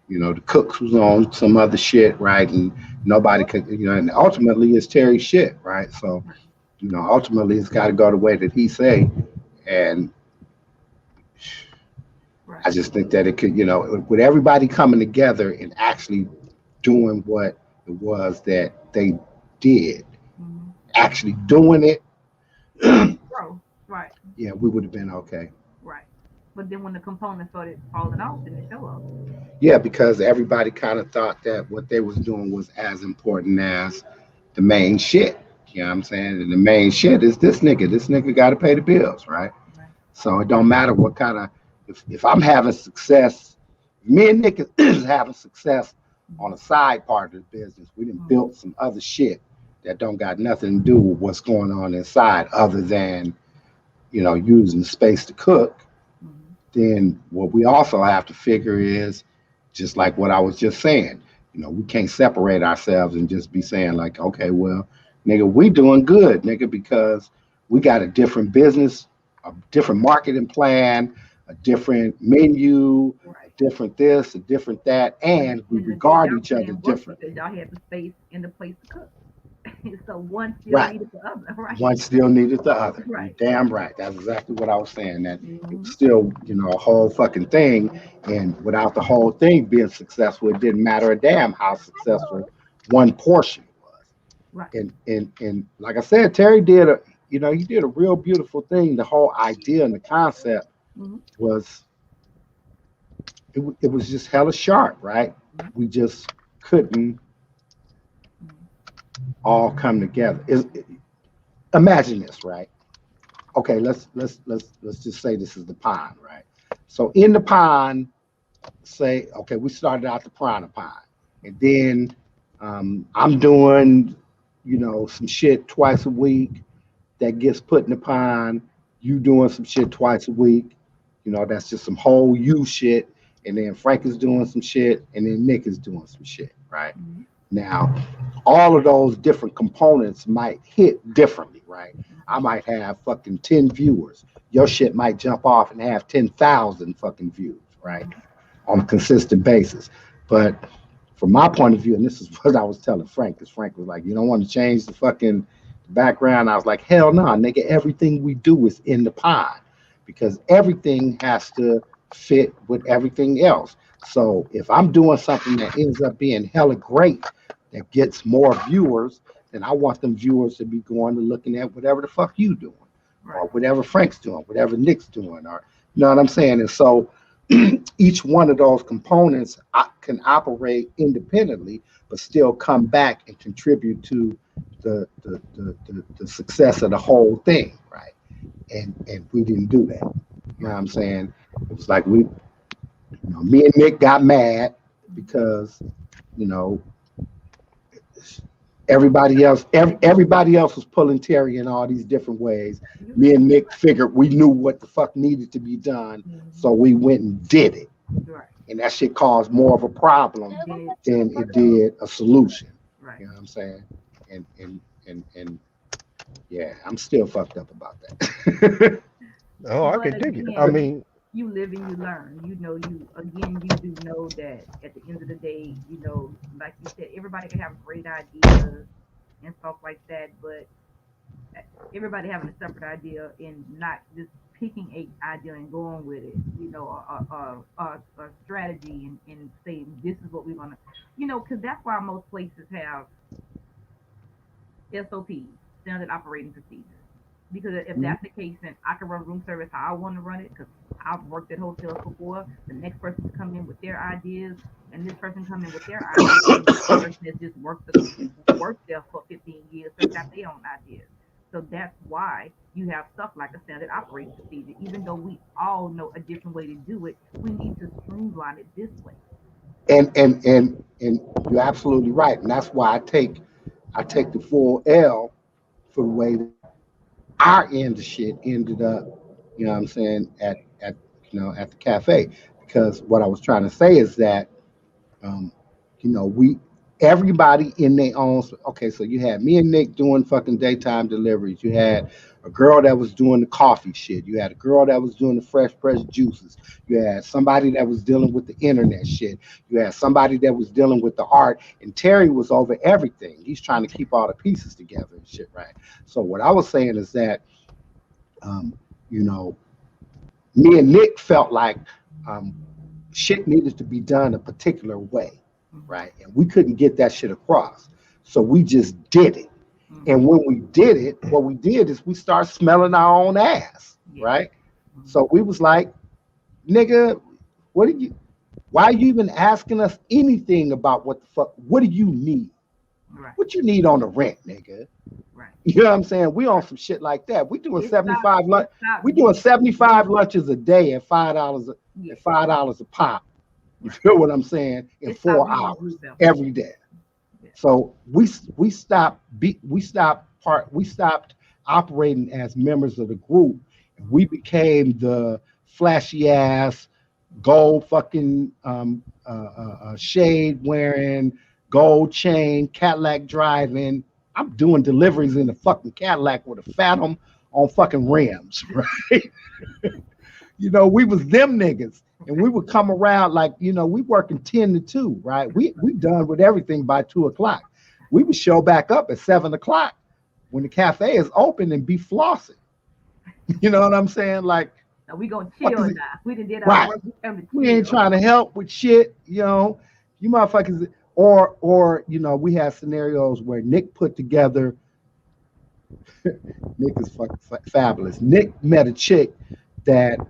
the Cooks was on some other shit, right? And nobody could, and ultimately it's Terry's shit, right? So ultimately it's got to go the way that he say, and Right. I just think that it could, with everybody coming together and actually doing what it was that they did, Hmm. actually doing it, Bro, right, yeah, we would have been okay. right. But then when the components started falling off, then it show up. Yeah, because everybody kind of thought that what they was doing was as important as the main shit. You know what I'm saying? And the main shit is this nigga. This nigga got to pay the bills, right? Right. So it don't matter what kind of if I'm having success, me and Nick is having success on a side part of the business. We done Mm-hmm. built some other shit that don't got nothing to do with what's going on inside, other than using the space to cook. Mm-hmm. Then what we also have to figure is just like what I was just saying. We can't separate ourselves and just be saying like, okay, well, nigga, we doing good, nigga, because we got a different business, a different marketing plan, a different menu, a Right. different this, a different that, But and we and regard y'all each put other in work differently. because y'all had the space and the place to cook. So one still Right. needed the other, right? One still needed the other. You Right. damn right. That's exactly what I was saying. That it was Mm-hmm. still, a whole fucking thing. And without the whole thing being successful, it didn't matter a damn how successful one portion was. Right. And like I said, Terry did he did a real beautiful thing. The whole idea and the concept Mm-hmm. was it was just hella sharp, right? We just couldn't Mm-hmm. all come together. Imagine this, right? Okay, let's just say this is the pond, right? So in the pond, say, okay, we started out the Piranha Pond, and then I'm doing, some shit twice a week that gets put in the pond. You doing some shit twice a week, that's just some whole you shit, and then Frank is doing some shit, and then Nick is doing some shit, right? Mm-hmm. Now, all of those different components might hit differently, right? I Mm-hmm. might have fucking 10 viewers. Your shit might jump off and have 10,000 fucking views, right? Mm-hmm. On a consistent basis. But from my point of view, and this is what I was telling Frank, because Frank was like, you don't want to change the fucking background. I was like, hell no, nigga, everything we do is in the pod because everything has to fit with everything else. So if I'm doing something that ends up being hella great, that gets more viewers, then I want them viewers to be going to looking at whatever the fuck you doing, Right. or whatever Frank's doing, whatever Nick's doing, or you know what I'm saying. And so each one of those components can operate independently, but still come back and contribute to the success of the whole thing, right? And we didn't do that. You know what Right. I'm saying? It was like me and Nick got mad because you know everybody else was pulling Terry in all these different ways. You're Me right. and Nick figured we knew what the fuck needed to be done, Mm-hmm. so we went and did it. Right. And that shit caused more of a problem Then it, than it did a solution. right. You know what I'm saying? And Yeah, I'm still fucked up about that. Oh, I But can dig it. I again, mean, you live and you learn. You do know that at the end of the day, like you said, everybody can have great ideas and stuff like that, but everybody having a separate idea and not just picking a idea and going with it, a strategy and saying this is what we're gonna, because that's why most places have SOPs, standard operating procedures. Because if Mhm. that's the case, then I can run room service how I want to run it. Because I've worked at hotels before. The next person to come in with their ideas, and this person come in with their ideas, and this person has just worked there for 15 years, so they got their own ideas. So that's why you have stuff like a standard operating procedure. Even though we all know a different way to do it, we need to streamline it this way. And you're absolutely right, and that's why I take the full L for the way that our end of shit ended up. You know what I'm saying at the cafe, because what I was trying to say is that Um, we everybody in their own. Okay, so you had me and Nick doing fucking daytime deliveries. You had a girl that was doing the coffee shit. You had a girl that was doing the fresh pressed juices. You had somebody that was dealing with the internet shit. You had somebody that was dealing with the art. And Terry was over everything. He's trying to keep all the pieces together and shit, right? So what I was saying is that, um, you know, me and Nick felt like um, shit needed to be done a particular way, Hmm. right? And we couldn't get that shit across. So we just did it. And Hmm. when we did it, what we did is we started smelling our own ass, Yeah. right? Hmm. So we was like, nigga, what are you, why are you even asking us anything about what the fuck, what do you need? Right. What you need on the rent, nigga? Right. You know what I'm saying? We on Right. some shit like that. We doing It stopped. 75 lunch. It stopped We doing being what we do. 75 lunches a day at $5 Yeah. at $5 a pop. You Right. feel what I'm saying? In It stopped four being a hours group effort. every day. Yeah. So we stopped operating as members of the group. We Hmm. became the flashy ass gold fucking shade wearing, gold chain, Cadillac driving. I'm doing deliveries in the fucking Cadillac with a Phantom on fucking rims, right? We was them niggas. And we Right. would come around like, we working 10 to 2, right? We done with everything by 2 o'clock. We would show back up at 7 o'clock when the cafe is open and be flossing. You know what I'm saying? Like, Now we gonna fuck chill is it? now. We done did our Right. work. We time to We ain't chill. trying to help with shit. You motherfuckers, or we had scenarios where Nick put together. Nick is fucking fabulous. Nick met a chick that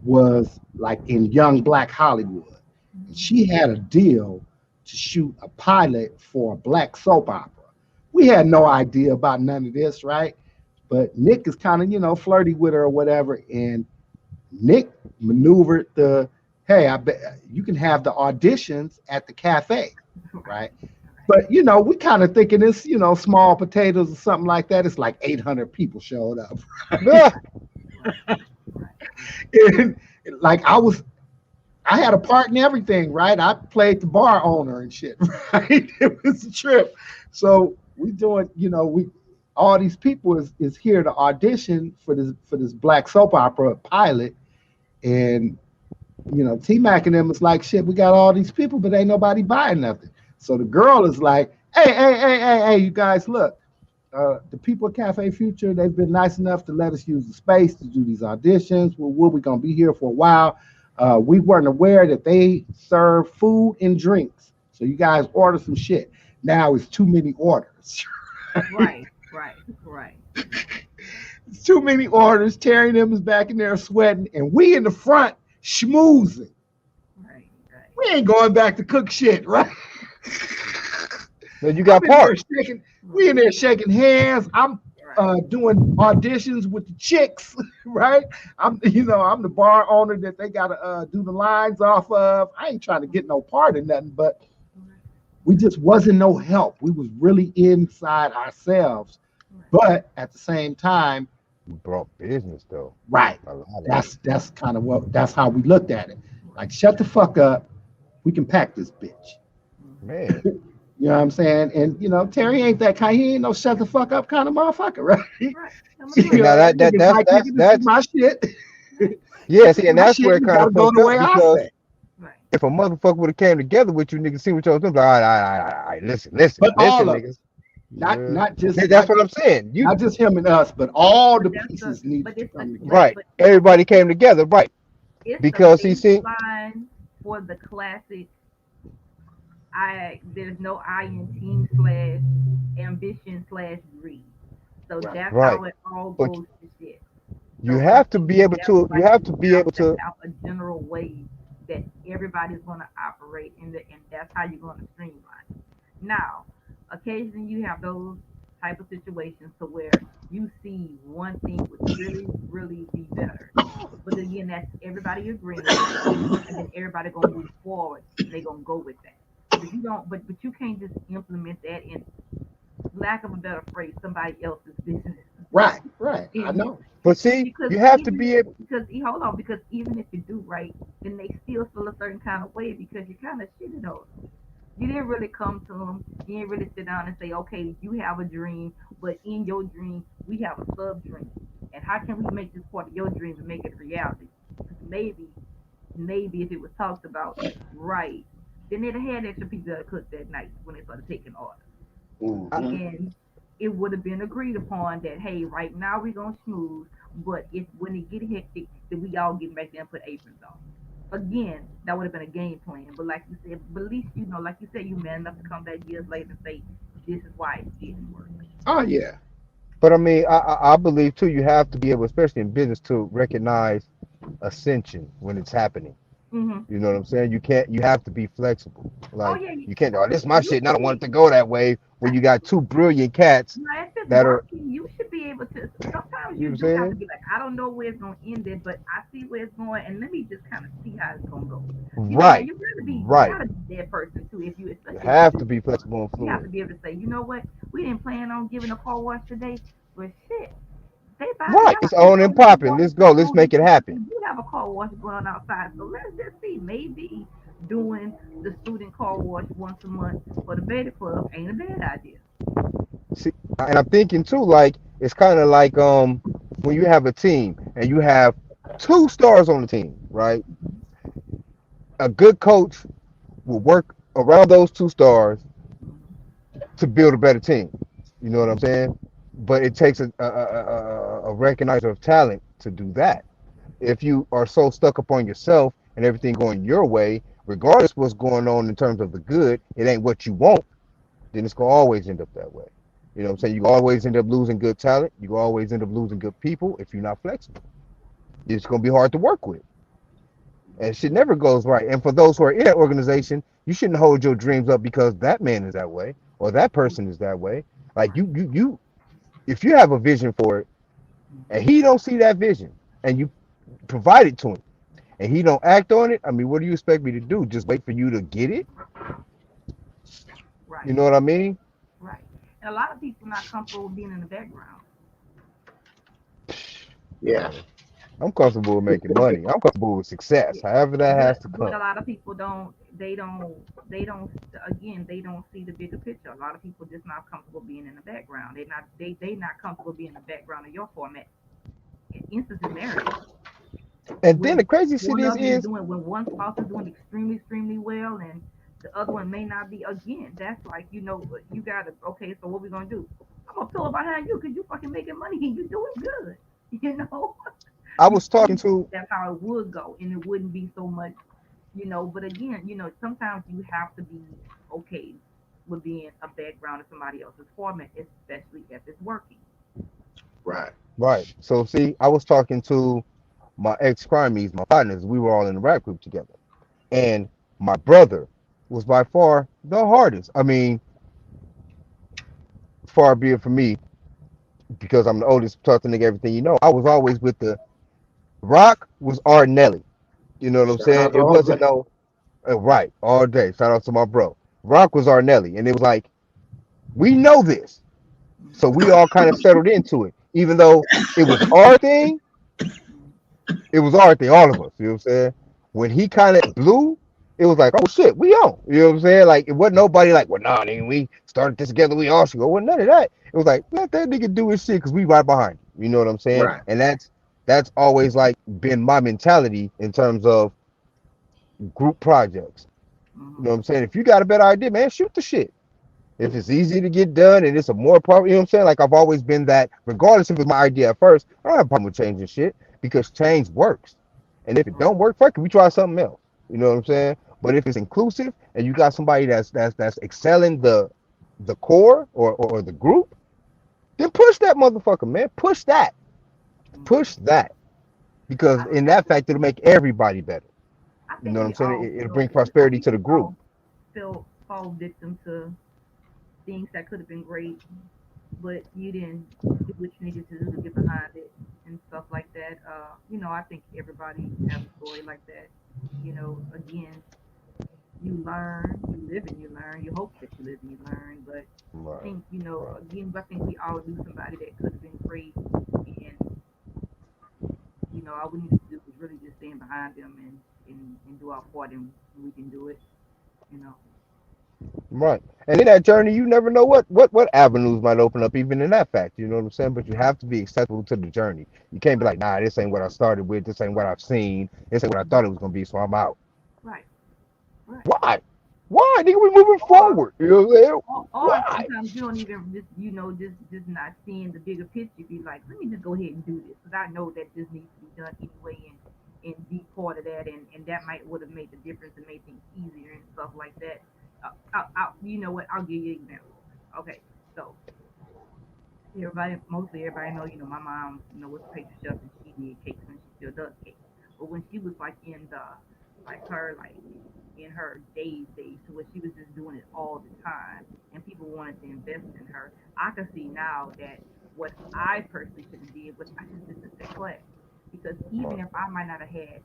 was like in young black Hollywood, and she Hmm. had a deal to shoot a pilot for a black soap opera. We had no idea about none of this, right? But Nick is kind of flirty with her or whatever, and Nick maneuvered the, hey, I bet you can have the auditions at the cafe, Right. right? Right. But we kind of thinking it's small potatoes or something like that. It's like 800 people showed up, right? ah, Right. Right. And like I had a part in everything, right? I played the bar owner and shit, right? It was a trip. So we doing, we all these people is here to audition for this black soap opera pilot, and T Mac and them is like, shit, we got all these people, but ain't nobody buying nothing. So the girl is like, hey, you guys, look, the people at Cafe Future, they've been nice enough to let us use the space to do these auditions. We're going to be here for a while. We weren't aware that they serve food and drinks. So you guys order some shit. Now it's too many orders. Right. Right. Right. It's too many orders. Terry and them is back in there sweating, and we in the front schmoozing. Right. Right. We ain't going back to cook shit, right? man, you I'm got in there parts. shaking. We in Right. there shaking hands. I'm Right. doing auditions with the chicks, right? I'm the bar owner that they gotta do the lines off of. I ain't trying to get no part in nothing, but Right. we just wasn't no help. We was really inside ourselves, Right. but at the same time, You brought business though. right? A lot of it. That's kind of that's how we looked at it. Right. Like, shut the fuck up. We can pack this bitch. Hmm. Man. You know what I'm saying? And Terry ain't that kind. He ain't no shut the fuck up kind of motherfucker, right? Right. I'm gonna do See, it. now That that nigga that's Mike that's nigga, this is that's my shit. Right. yeah. See, and My that's shit, where it you kind of gotta go fucked the up way I because say. Right. if a motherfucker would have came together with you, niggas, see what y'all doing. Like, all right, listen, listen, But all listen, of it. niggas. Not Yeah. not just That's not what I'm saying. You not just him and us, but all But the that's the pieces needed but to it's come the together. but right? but Everybody came together, right? it's the Because he seen baseline for the classic. I there's no I in team slash ambition slash greed. So Right. that's right, how it all but goes to shit. you So have to be again, able that's to. You why have you to be have able to to. have a general way that everybody's gonna operate in and that's how you're gonna streamline. Now, occasionally you have those type of situations to where you see one thing would really, really be better. But again, that's everybody agreeing and then everybody gonna move forward and they gonna go with that. But if you don't but you can't just implement that in lack of a better phrase, somebody else's business. Right. Right. I And know. But see, because you have to even be able. because hold on, because even if you do right, then they still feel a certain kind of way because you kind of shitted on them. You didn't really come to them. You didn't really sit down and say, okay, you have a dream, but in your dream, we have a sub dream. And how can we make this part of your dream and make it reality? Because maybe if it was talked about right, then they'd have had extra people to cook that night when they started taking orders. I, Hmm. And it would have been agreed upon that hey, right now we're gonna smooth, but if when it get hectic, then we all get back there and put aprons on. Again, that would have been a game plan. But like you said, but at least like you said, you man enough to come back years later and say this is why it didn't work. Oh yeah. but I mean, I believe too. You have to be able, especially in business, to recognize ascension when it's happening. Mm-hmm. You know what I'm saying? You can't. You have to be flexible. Oh Like yeah, you can't. Oh, this is my you shit, and I should don't want be. it to go that way. When you got two brilliant cats Now, if it's that are, working, you should be able to. Sometimes you know you what do I'm have to saying? be like, I don't know where it's going to end it, but I see where it's going, and let me just kind of see how it's going to go. Now Right, you right. gotta be that person too. If you, You especially if have you to do be stuff, flexible and you have fluid. to be able to say, you know what, we didn't plan on giving a car wash today, but shit, they find Right. out It's that on and somebody popping. wanted Let's to go. Let's go, then make it we happen. do have a car wash going on outside. So let's just see, maybe doing the student car wash once a month for the beta club ain't a bad idea. See, and I'm thinking too, like it's kind of like when you have a team and you have two stars on the team, right? A good coach will work around those two stars Mm-hmm. to build a better team. You know what I'm saying? But it takes a recognizer of talent to do that. If you are so stuck upon yourself and everything going your way, regardless what's going on in terms of the good, it ain't what you want, then it's gonna always end up that way. You know what I'm saying? You always end up losing good talent. You always end up losing good people if you're not flexible. It's gonna be hard to work with. And shit never goes right. And for those who are in that organization, you shouldn't hold your dreams up because that man is that way or that person is that way. Like Right. you if you have a vision for it and Mm-hmm. he don't see that vision and you provide it to him and he don't act on it, I mean, what do you expect me to do? Just wait for you to get it? Right. You know what I mean? Right. And a lot of people not comfortable being in the background. Yeah. Man, I'm comfortable with making money. I'm comfortable with success, Yeah. however that But has to but a come. lot of people don't again they don't see the bigger picture. A lot of people just not comfortable being in the background. They not comfortable being in the background of your format. Instances marriages And then when the crazy shit one of them is is doing when one spouse is doing extremely well and the other one may not be. Again, that's like you gotta okay. So what we gonna do? I'm gonna pillow behind you because you fucking making money and you doing good. You know. I You was talking think to that's how it would go, and it wouldn't be so much, But again, sometimes you have to be okay with being a background in somebody else's format, especially if it's working. Right. right. So see, I was talking to my ex crimies, my partners. We were all in the rap group together, and my brother was by far the hardest. I mean, far be it from me because I'm the oldest. Taught the nigga everything you know. I was always with the Rock was our Nelly. You know what I'm Shout saying? out to It all wasn't day. no right all day. Shout out to my bro. Rock was our Nelly, and it was like we know this, so we all kind of settled into it. Even though it was our thing, Mm-hmm. it was our thing, all of us. You know what I'm saying? When he kind of blew, it was like, oh shit, we on. You know what I'm saying? Like it wasn't nobody like, well, nah, nigga, we started this together, we all should go. Well, none of that. It was like, let that nigga do his shit because we right behind him. You know what I'm saying? Right. And that's always like been my mentality in terms of group projects. You know Mm-hmm. what I'm saying? If you got a better idea, man, shoot the shit. If it's easy to get done and it's a more problem, you know what I'm saying? Like I've always been that, regardless if it's my idea at first, I don't have a problem with changing shit because change works. And if it Right. don't work, fuck it, we try something else. You know what I'm saying? But if it's inclusive and you got somebody that's excelling the core or the group, then push that motherfucker, man. Push that. Mm-hmm. Push that. Because in I that fact, it'll make everybody better. You know think what I'm we saying? all It'll feel bring prosperity to we the group. all fall victim to things that could have been great, but you didn't do what you needed to do to get behind it and stuff like that. I think everybody has a story like that. Again, you learn, you live and you learn. You hope that you live and you learn, but I Right. think Right. again, I think we all knew somebody that could have been great, and all we needed to do was really just stand behind them and do our part, and we can do it. You know. Right. And in that journey, you never know what avenues might open up, even in that fact. You know what I'm saying? But you have to be acceptable to the journey. You can't be like, nah, this ain't what I started with. This ain't what I've seen. This ain't what I thought it was gonna be. So I'm out. Right, right. Why? Why? Nigga, we moving Or forward. You know what I'm saying? or Why? sometimes you don't even just not seeing the bigger picture. Be like, let me just go ahead and do this because I know that this needs to be done anyway, and be part of that, and that might would have made the difference and made things easier and stuff like that. You know what? I'll give you an example. Okay, so mostly everybody know, my mom, was a pastry chef and she did cakes and she still does cakes. But when she was like in her days to where she was just doing it all the time and people wanted to invest in her, I can see now that what I personally should have did was I should just took class. Because even Right. if I might not have had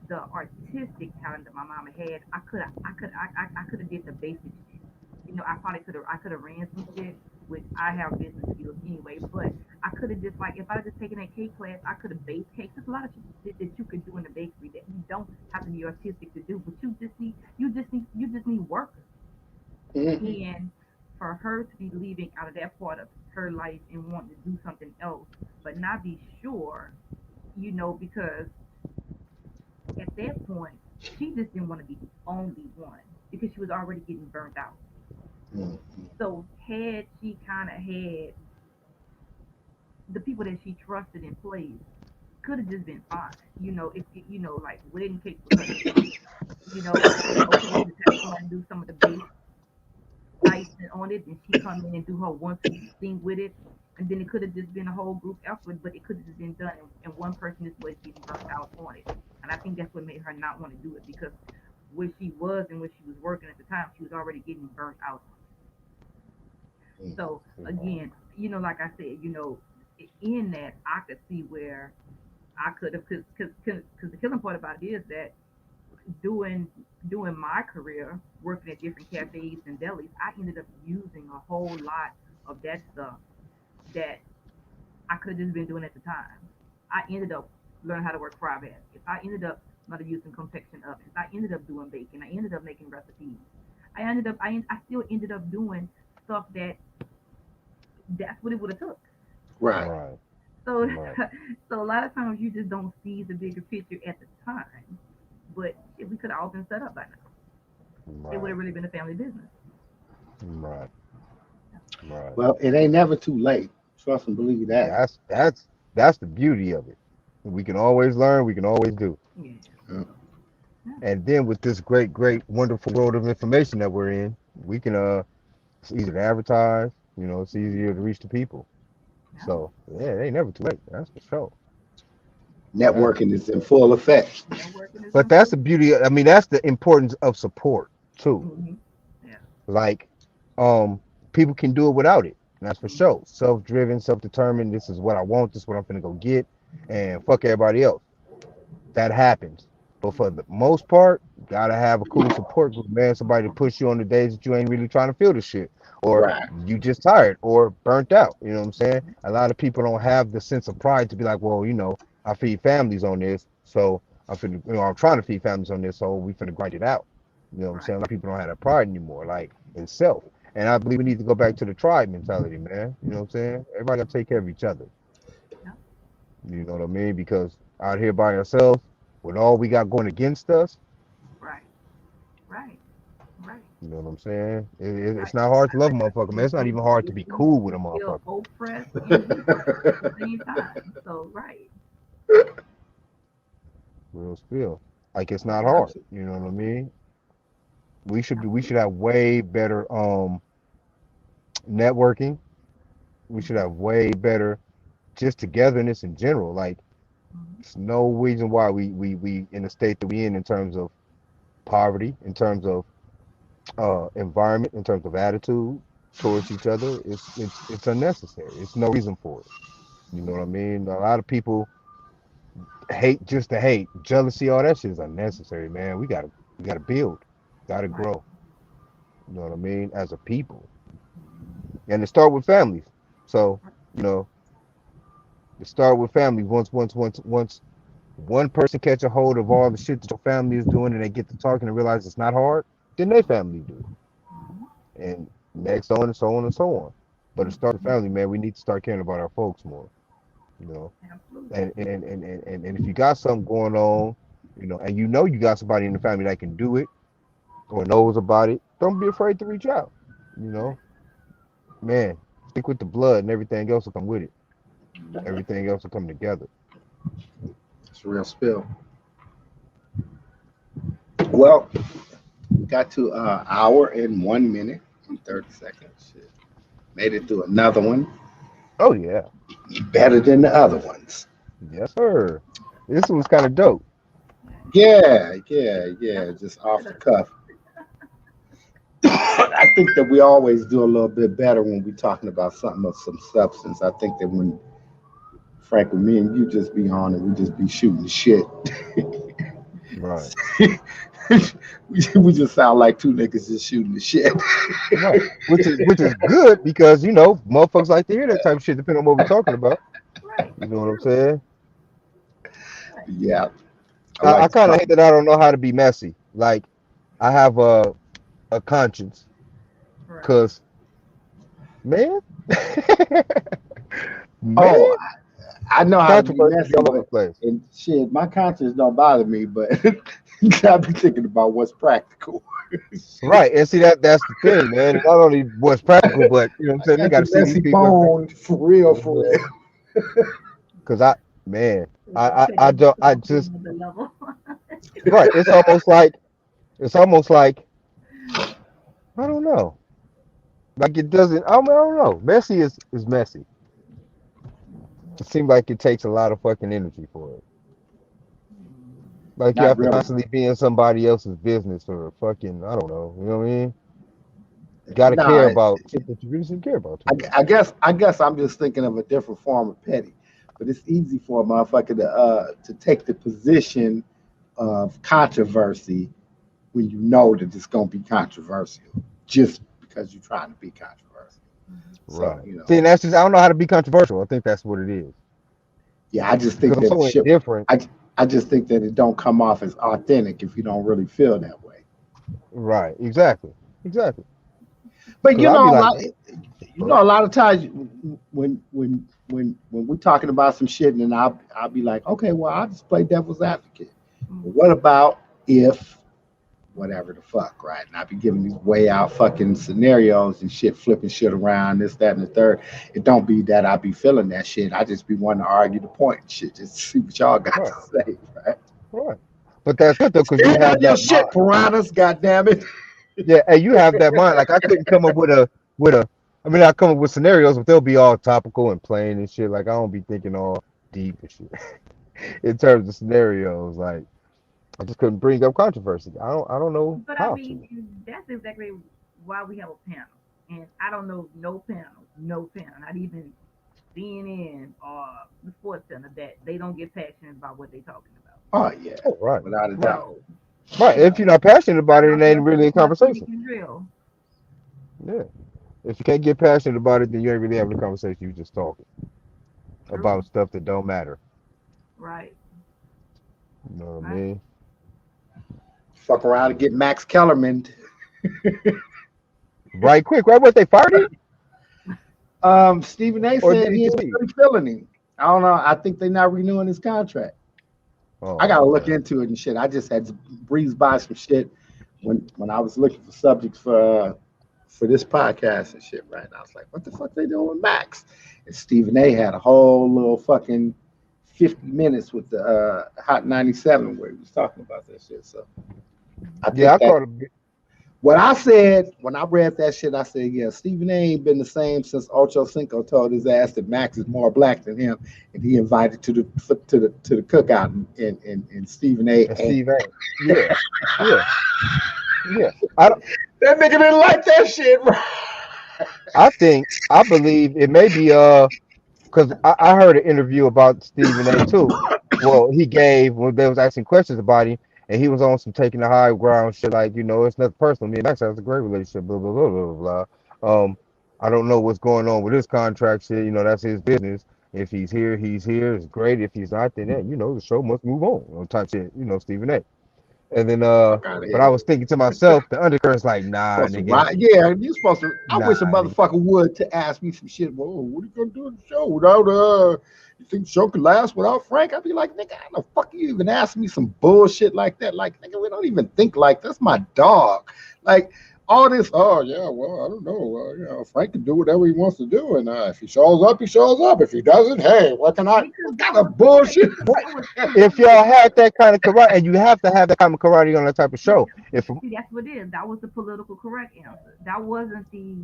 the artistic talent that my mama had, I could have did the basic shit. I probably could have ran some shit, which I have business skills anyway, but I could have just, like, if I just taken that cake class, I could have baked cakes. There's a lot of shit that you could do in the bakery that you don't have to be artistic to do, but you just need workers. Mhm. And for her to be leaving out of that part of her life and wanting to do something else, but not be sure, because at that point she just didn't want to be the only one because she was already getting burnt out. Mhm. So had she kind of had the people that she trusted in place, could have just been fine. If like wedding cakes with her, okay, just have someone do some of the base icing on it, and she come in and do her one two thing with it, and then it could have just been a whole group effort, but it could have just been done, and one person just was getting burnt out on it. And I think that's what made her not want to do it because where she was and where she was working at the time, she was already getting burnt out on it. So again, like I said, in that I could see where I could have, because the killing part about it is that doing doing my career, working at different cafes and delis, I ended up using a whole lot of that stuff that I could have just been doing at the time. I ended up learning how to work fry baskets. I ended up not using confection ovens. I ended up doing baking. I ended up making recipes. I still ended up doing stuff that's what it would have took. Right. Right. So, Right. so a lot of times you just don't see the bigger picture at the time. But if we could have all been set up by now, it would Right. have really been a family business. Right. Right. Well, it ain't never too late. Trust and believe that. That's the beauty of it. We can always learn. We can always do. Yeah. Uh, Yeah. And then with this great, wonderful world of information that we're in, we can it's easier to advertise. It's Mhm. easier to reach the people. Yeah. So yeah, it ain't never too late. That's for sure. That's Networking is in full effect. Networking is But that's the important. beauty. I mean, that's the importance of support too. Mm-hmm. Yeah. Like, people can do it without it. That's for Mm-hmm. sure. Self-driven, self-determined. This is what I want. This is what I'm gonna go get, and fuck everybody else. That happens. But for the most part, you gotta have a cool support group, man. Somebody to push you on the days that you ain't really trying to feel the shit, or Right. you just tired or burnt out. You know what I'm saying? A lot of people don't have the sense of pride to be like, well, I feed families on this, so I'm trying to feed families on this, so we finna grind it out. You know what I'm saying? A Right. lot of people don't have that pride anymore, like in self. And I believe we need to go back to the tribe mentality, man. You know what I'm saying? Everybody gotta take care of each other. Yep. You know what I mean? Because out here by ourselves, with all we got going against us, Right. Right. Right. you know what I'm saying? It's Right. not hard to love a Like I motherfucker, man. said, It's not even hard to be cool with a you feel motherfucker. oppressed and depressed at the same time. So right. Real spill. Like it's not Right. hard. Absolutely. You know what I mean? We should Absolutely. have way better networking. We should have way better just togetherness in general. Like Mhm. there's no reason why we in the state that we in terms of poverty, in terms of environment, in terms of attitude towards each other. It's unnecessary. It's no reason for it. You know what I mean? A lot of people hate just to hate. Jealousy, all that shit is unnecessary, man. We gotta build, gotta Right. grow. You know what I mean? As a people, and to start with families. So you know, to start with families. Once one person catch a hold of all the shit that your family is doing, and they get to talking and realize it's not hard, then their family do Mhm. it, and next on and so on and so on. But to start a Mhm. family, man, we need to start caring about our folks more. You know, Absolutely. and if you got something going on, and you know you got somebody in the family that can do it or knows about it, don't be afraid to reach out. You know, Right. man, stick with the blood and everything else will come with it. Mhm. Everything else will come together. It's a real spill. Well, we got to hour and 1 minute and 30 seconds. Shit. Made it through another one, Oh yeah, better than the other ones. yes sir. This was kind of dope. Right. Yeah. Just off the cuff. I think that we always do a little bit better when we're talking about something of some substance. I think that when Frank, with me and you just be on and we just be shooting the shit. Right, We just sound like two niggas just shooting the shit. right. Which is good because motherfuckers like to hear that type of shit depending on what we're talking about. Right. You know what I'm True. saying? Right. Yeah, I I like to kind of talk. hate that I don't know how to be messy. Like I have a conscience, Right. cause man, Oh, man, I know how to be controversy be messy, all over the but place. and shit, my conscience don't bother me, but you gotta be thinking about what's practical. Right, and see that's the thing, man. And not only what's practical, but you know what I'm I saying. They got got the to see these messy people in bone for real, person. for real. Cause man, Okay, I you just don't, took I it to just another level. right. It's almost like I don't know. Like it doesn't. I don't know. Messy is messy. It seems like it takes a lot of fucking energy for it. Like you Not have to really. constantly be in somebody else's business or fucking I don't know. You know what I mean? Got to care No, about shit that you really shouldn't care about too much. I guess I'm just thinking of a different form of petty. But it's easy for a motherfucker to take the position of controversy when you know that it's gonna be controversial, just because you're trying to be controversial. So Right. See, and that's just I don't know how to be controversial. I think that's what it is yeah, I just because think I'm that so shit. indifferent. I just think that it don't come off as authentic if you don't really feel that way. Right. Exactly. Exactly. But Because I'll be like, the fuck? a lot of times when we're talking about some shit, and then I'll be like, okay, well, I'll just play devil's advocate. But Mhm. what about if whatever the fuck, right? And I be giving these way out fucking scenarios and shit, flipping shit around, this, that, and the third. It don't be that I be feeling that shit. I just be wanting to argue the point and shit, just to see what y'all got to Right. say, right? Right. But that's good though, because you Stand on have your that shit, mind. piranhas, goddamn it. Yeah, and you have that mind. Like I couldn't come up with a. I mean, I come up with scenarios, but they'll be all topical and plain and shit. Like I don't be thinking all deep and shit in terms of scenarios. Like I just couldn't bring up controversy. I don't know But I how mean, to. that's exactly why we have a panel. And I don't know no panel, not even CNN or the Sports Center that they don't get passionate about what they're talking about. Oh yeah, Oh, right, without a right, doubt. So, right. You If know, you're not passionate I about it, it know for ain't a really a fact Puerto conversation. Rican drill. Yeah. If you can't get passionate about it, then you ain't really having a conversation. You just talking True. about stuff that don't matter. Right. You know what I Right. mean? Fuck around and get Max Kellerman. Right quick, right? What, they fired him? Stephen A. Or said did he he ain't just leave? really feeling him. I don't know. I think they're not renewing his contract. I gotta Oh, look okay. into it and shit. I just had to breeze by some shit when I was looking for subjects for this podcast and shit. Right, and I was like, "What the fuck they doing with Max?" And Stephen A. had a whole little fucking 50 minutes with the Hot 97 where he was talking about that shit. So I Yeah, I think that caught a what I said when I read that shit, I said, yeah, Stephen A. ain't been the same since Ocho Cinco told his ass that Max is more black than him, and he invited to the cookout, and Stephen A. and ain't. Steve ain't. Yeah, yeah, yeah. I don't- That nigga didn't like that shit, bro. I believe it may be because I heard an interview about Stephen A. too. Well, he gave when they was asking questions about him, and he was on some taking the high ground shit, like, it's nothing personal. Me and Max has a great relationship, blah blah blah blah blah. I don't know what's going on with his contract shit. That's his business. If he's here, he's here. It's great. If he's not, then the show must move on. Type shit. Stephen A. And then Fuck out of but I here. was thinking to myself, the undercurrent's like, nah, Supposed to nigga, ride. Yeah, you're supposed to. I nah, wish a nigga. motherfucker would to ask me some shit. Well, what are you gonna do in the show without you think the show could last without Frank? I'd be like, nigga, how the fuck you even ask me some bullshit like that? Like, nigga, we don't even think like that's my dog. Like all this, oh yeah, well, I don't know. Frank can do whatever he wants to do, and if he shows up, he shows up. If he doesn't, hey, what can I? Because What that kind was of bullshit? What? that was If y'all had that kind of karate, and you have to have that kind of karate on that type of show. If see, that's what it is. That was the political correct answer. That wasn't the.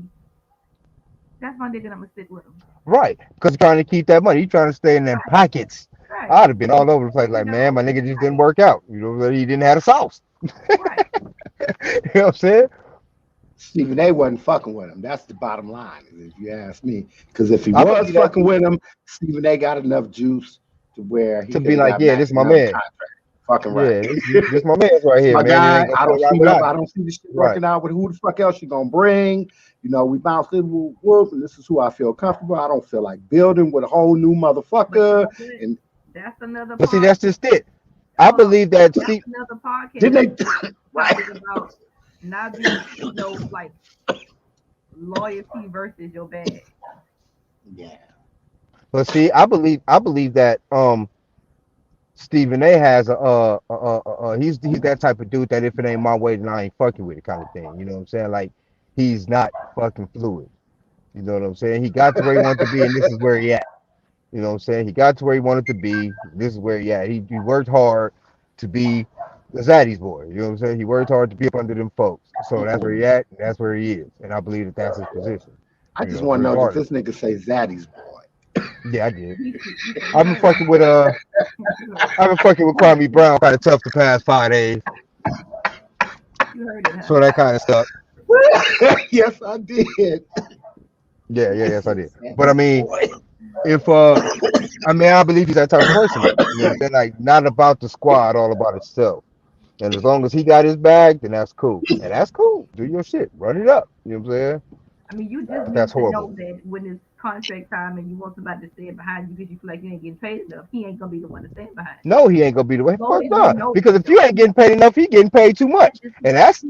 That's my nigga. I'm gonna stick with him. Right, because you're trying to keep that money, you're trying to stay in them Right, pockets. right. I'd have been all over the place, You like, man, know, my nigga just didn't like work out. He didn't have the sauce. right. You know what I'm saying? Stephen A. wasn't fucking with him. That's the bottom line, if you ask me. Because if he I was believe that fucking with him, Stephen A. got enough juice to where he to could be have like, got yeah, Max this is my another man. contract. Fucking right. Yeah, this my man's right here, My man. It guy, ain't gonna I feel don't right see without him. this shit Right. working out with who the fuck else you gonna bring. We bounced in with Wolf, and this is who I feel comfortable. I don't feel like building with a whole new But motherfucker. you know what? And That's another But see, part. that's just it. I Hold on. believe that That's Steve. another podcast didn't they? Right. topic about not being, like loyalty versus your bag. Yeah. But see, I believe that Stephen A. has he's that type of dude that if it ain't my way, then I ain't fucking with it kind of thing. You know what I'm saying? Like, he's not fucking fluid. You know what I'm saying? He got to where he wanted to be, and this is where he at. You know what I'm saying? He got to where he wanted to be. This is where he at. He worked hard to be the Zaddy's boy. You know what I'm saying? He worked hard to be up under them folks. So that's where he at, and that's where he is. And I believe that that's his position. I just want to know, did Regardless. this nigga say Zaddy's boy? Yeah, I did. You say I've been no. fucking with I've been fucking with Kwame Brown kind of tough the past 5 days. You heard it, huh? So that kind of stuff. Yes, I did. Yeah, He yes, I said did. But I Zaddy's mean, boy. if I believe he's that type of person though. You know what I'm saying? Like, not about the squad, all about itself. And as long as he got his bag, then that's cool. And that's cool. Do your shit. Run it up. You know what I'm saying? I mean, you just That's need to horrible. know that when it's contract time and you want somebody to stand behind you because you feel like you ain't getting paid enough, he ain't gonna be the one to stand behind you. No, he ain't gonna be the way. As long Fuck as you no. know Because that, if you though. ain't getting paid enough, he getting paid too That's much. just And that's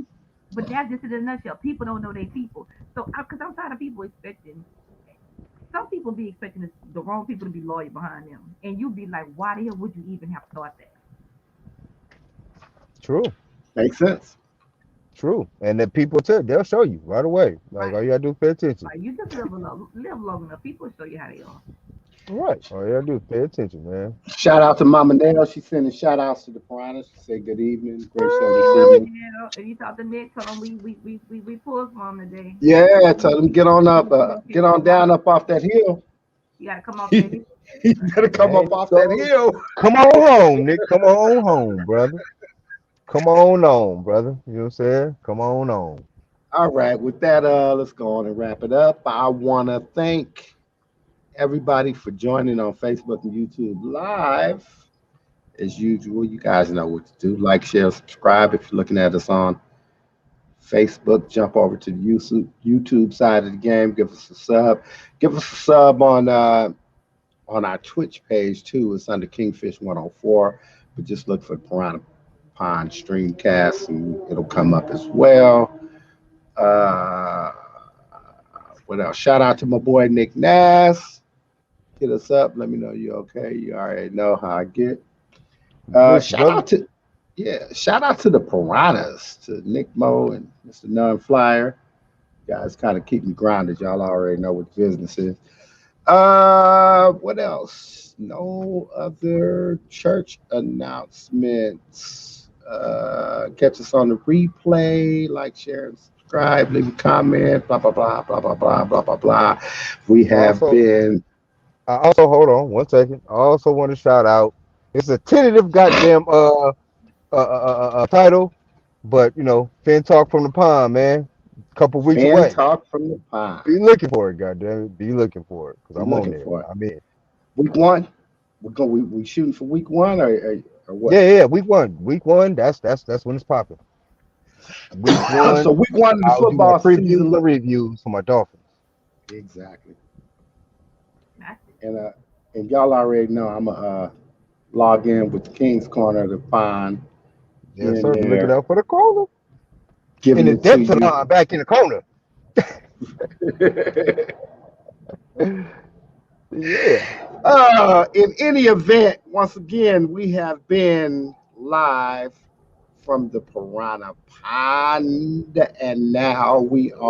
But that's just in a nutshell. People don't know they people. So, because I'm tired of people expecting. Some people be expecting the wrong people to be loyal behind them, and you be like, why the hell would you even have thought that? true. Makes sense. True. And the people too, they'll show you right away. Like, all Right. you gotta do is pay attention. Like you just live long enough. People will show you how they are. Right. All you gotta do is pay attention, man. Shout out to Mama Nell. She's sending shout outs to the Piranhas. She said good evening. Great show Hey, this Mama evening. Nell, if you talk to Nick, tell him we pulled for him today. Yeah, tell them get on up, Okay, get so on down up off that hill. you gotta come off He that hill. better come There up you off that go. hill. Come on home, Nick. Come on home, brother. Come on, brother. You know what I'm saying? Come on. All right, with that, let's go on and wrap it up. I want to thank everybody for joining on Facebook and YouTube Live. As usual, you guys know what to do. Like, share, subscribe. If you're looking at us on Facebook, jump over to the YouTube side of the game. Give us a sub. Give us a sub on our Twitch page too. It's under Kingfish 104. But just look for Piranha Pond StreamCast, and it'll come up as well. Uh, what else? Shout out to my boy Nick Nass. Hit us up. Let me know you okay. You already know how I get. Listen, Shout brother. out to shout out to the Piranhas, to Nick Mo and Mr. Non Flyer. Guys kind of keep me grounded. Y'all already know what the business is. What else? No other church announcements. Catch us on the replay. Like, share, and subscribe. Leave a comment. Blah blah blah blah blah blah blah blah blah. We have Also, been. I also hold on one second. I also want to shout out. It's a tentative goddamn title, but you know, Fin Talk from the Pond, man. Couple weeks Fan away. talk from the pond. Be looking for it, goddamn it. Be looking for it, cause We I'm on looking there. for it. I'm in. Week one. We shooting for week one or what? Yeah, yeah. Week one. Week one. That's when it's popping. Week So one. week one of the I'll do my football season previews and look reviews for my Dolphins. exactly. That's it. And y'all already know I'm a log in with the King's Corner of the Pond here Yes, and sir. Be looking there, out for the corner. In giving the it to depths of the you. line, back in the corner. Yeah. In any event, once again, we have been live from the Piranha Pond, and now we are.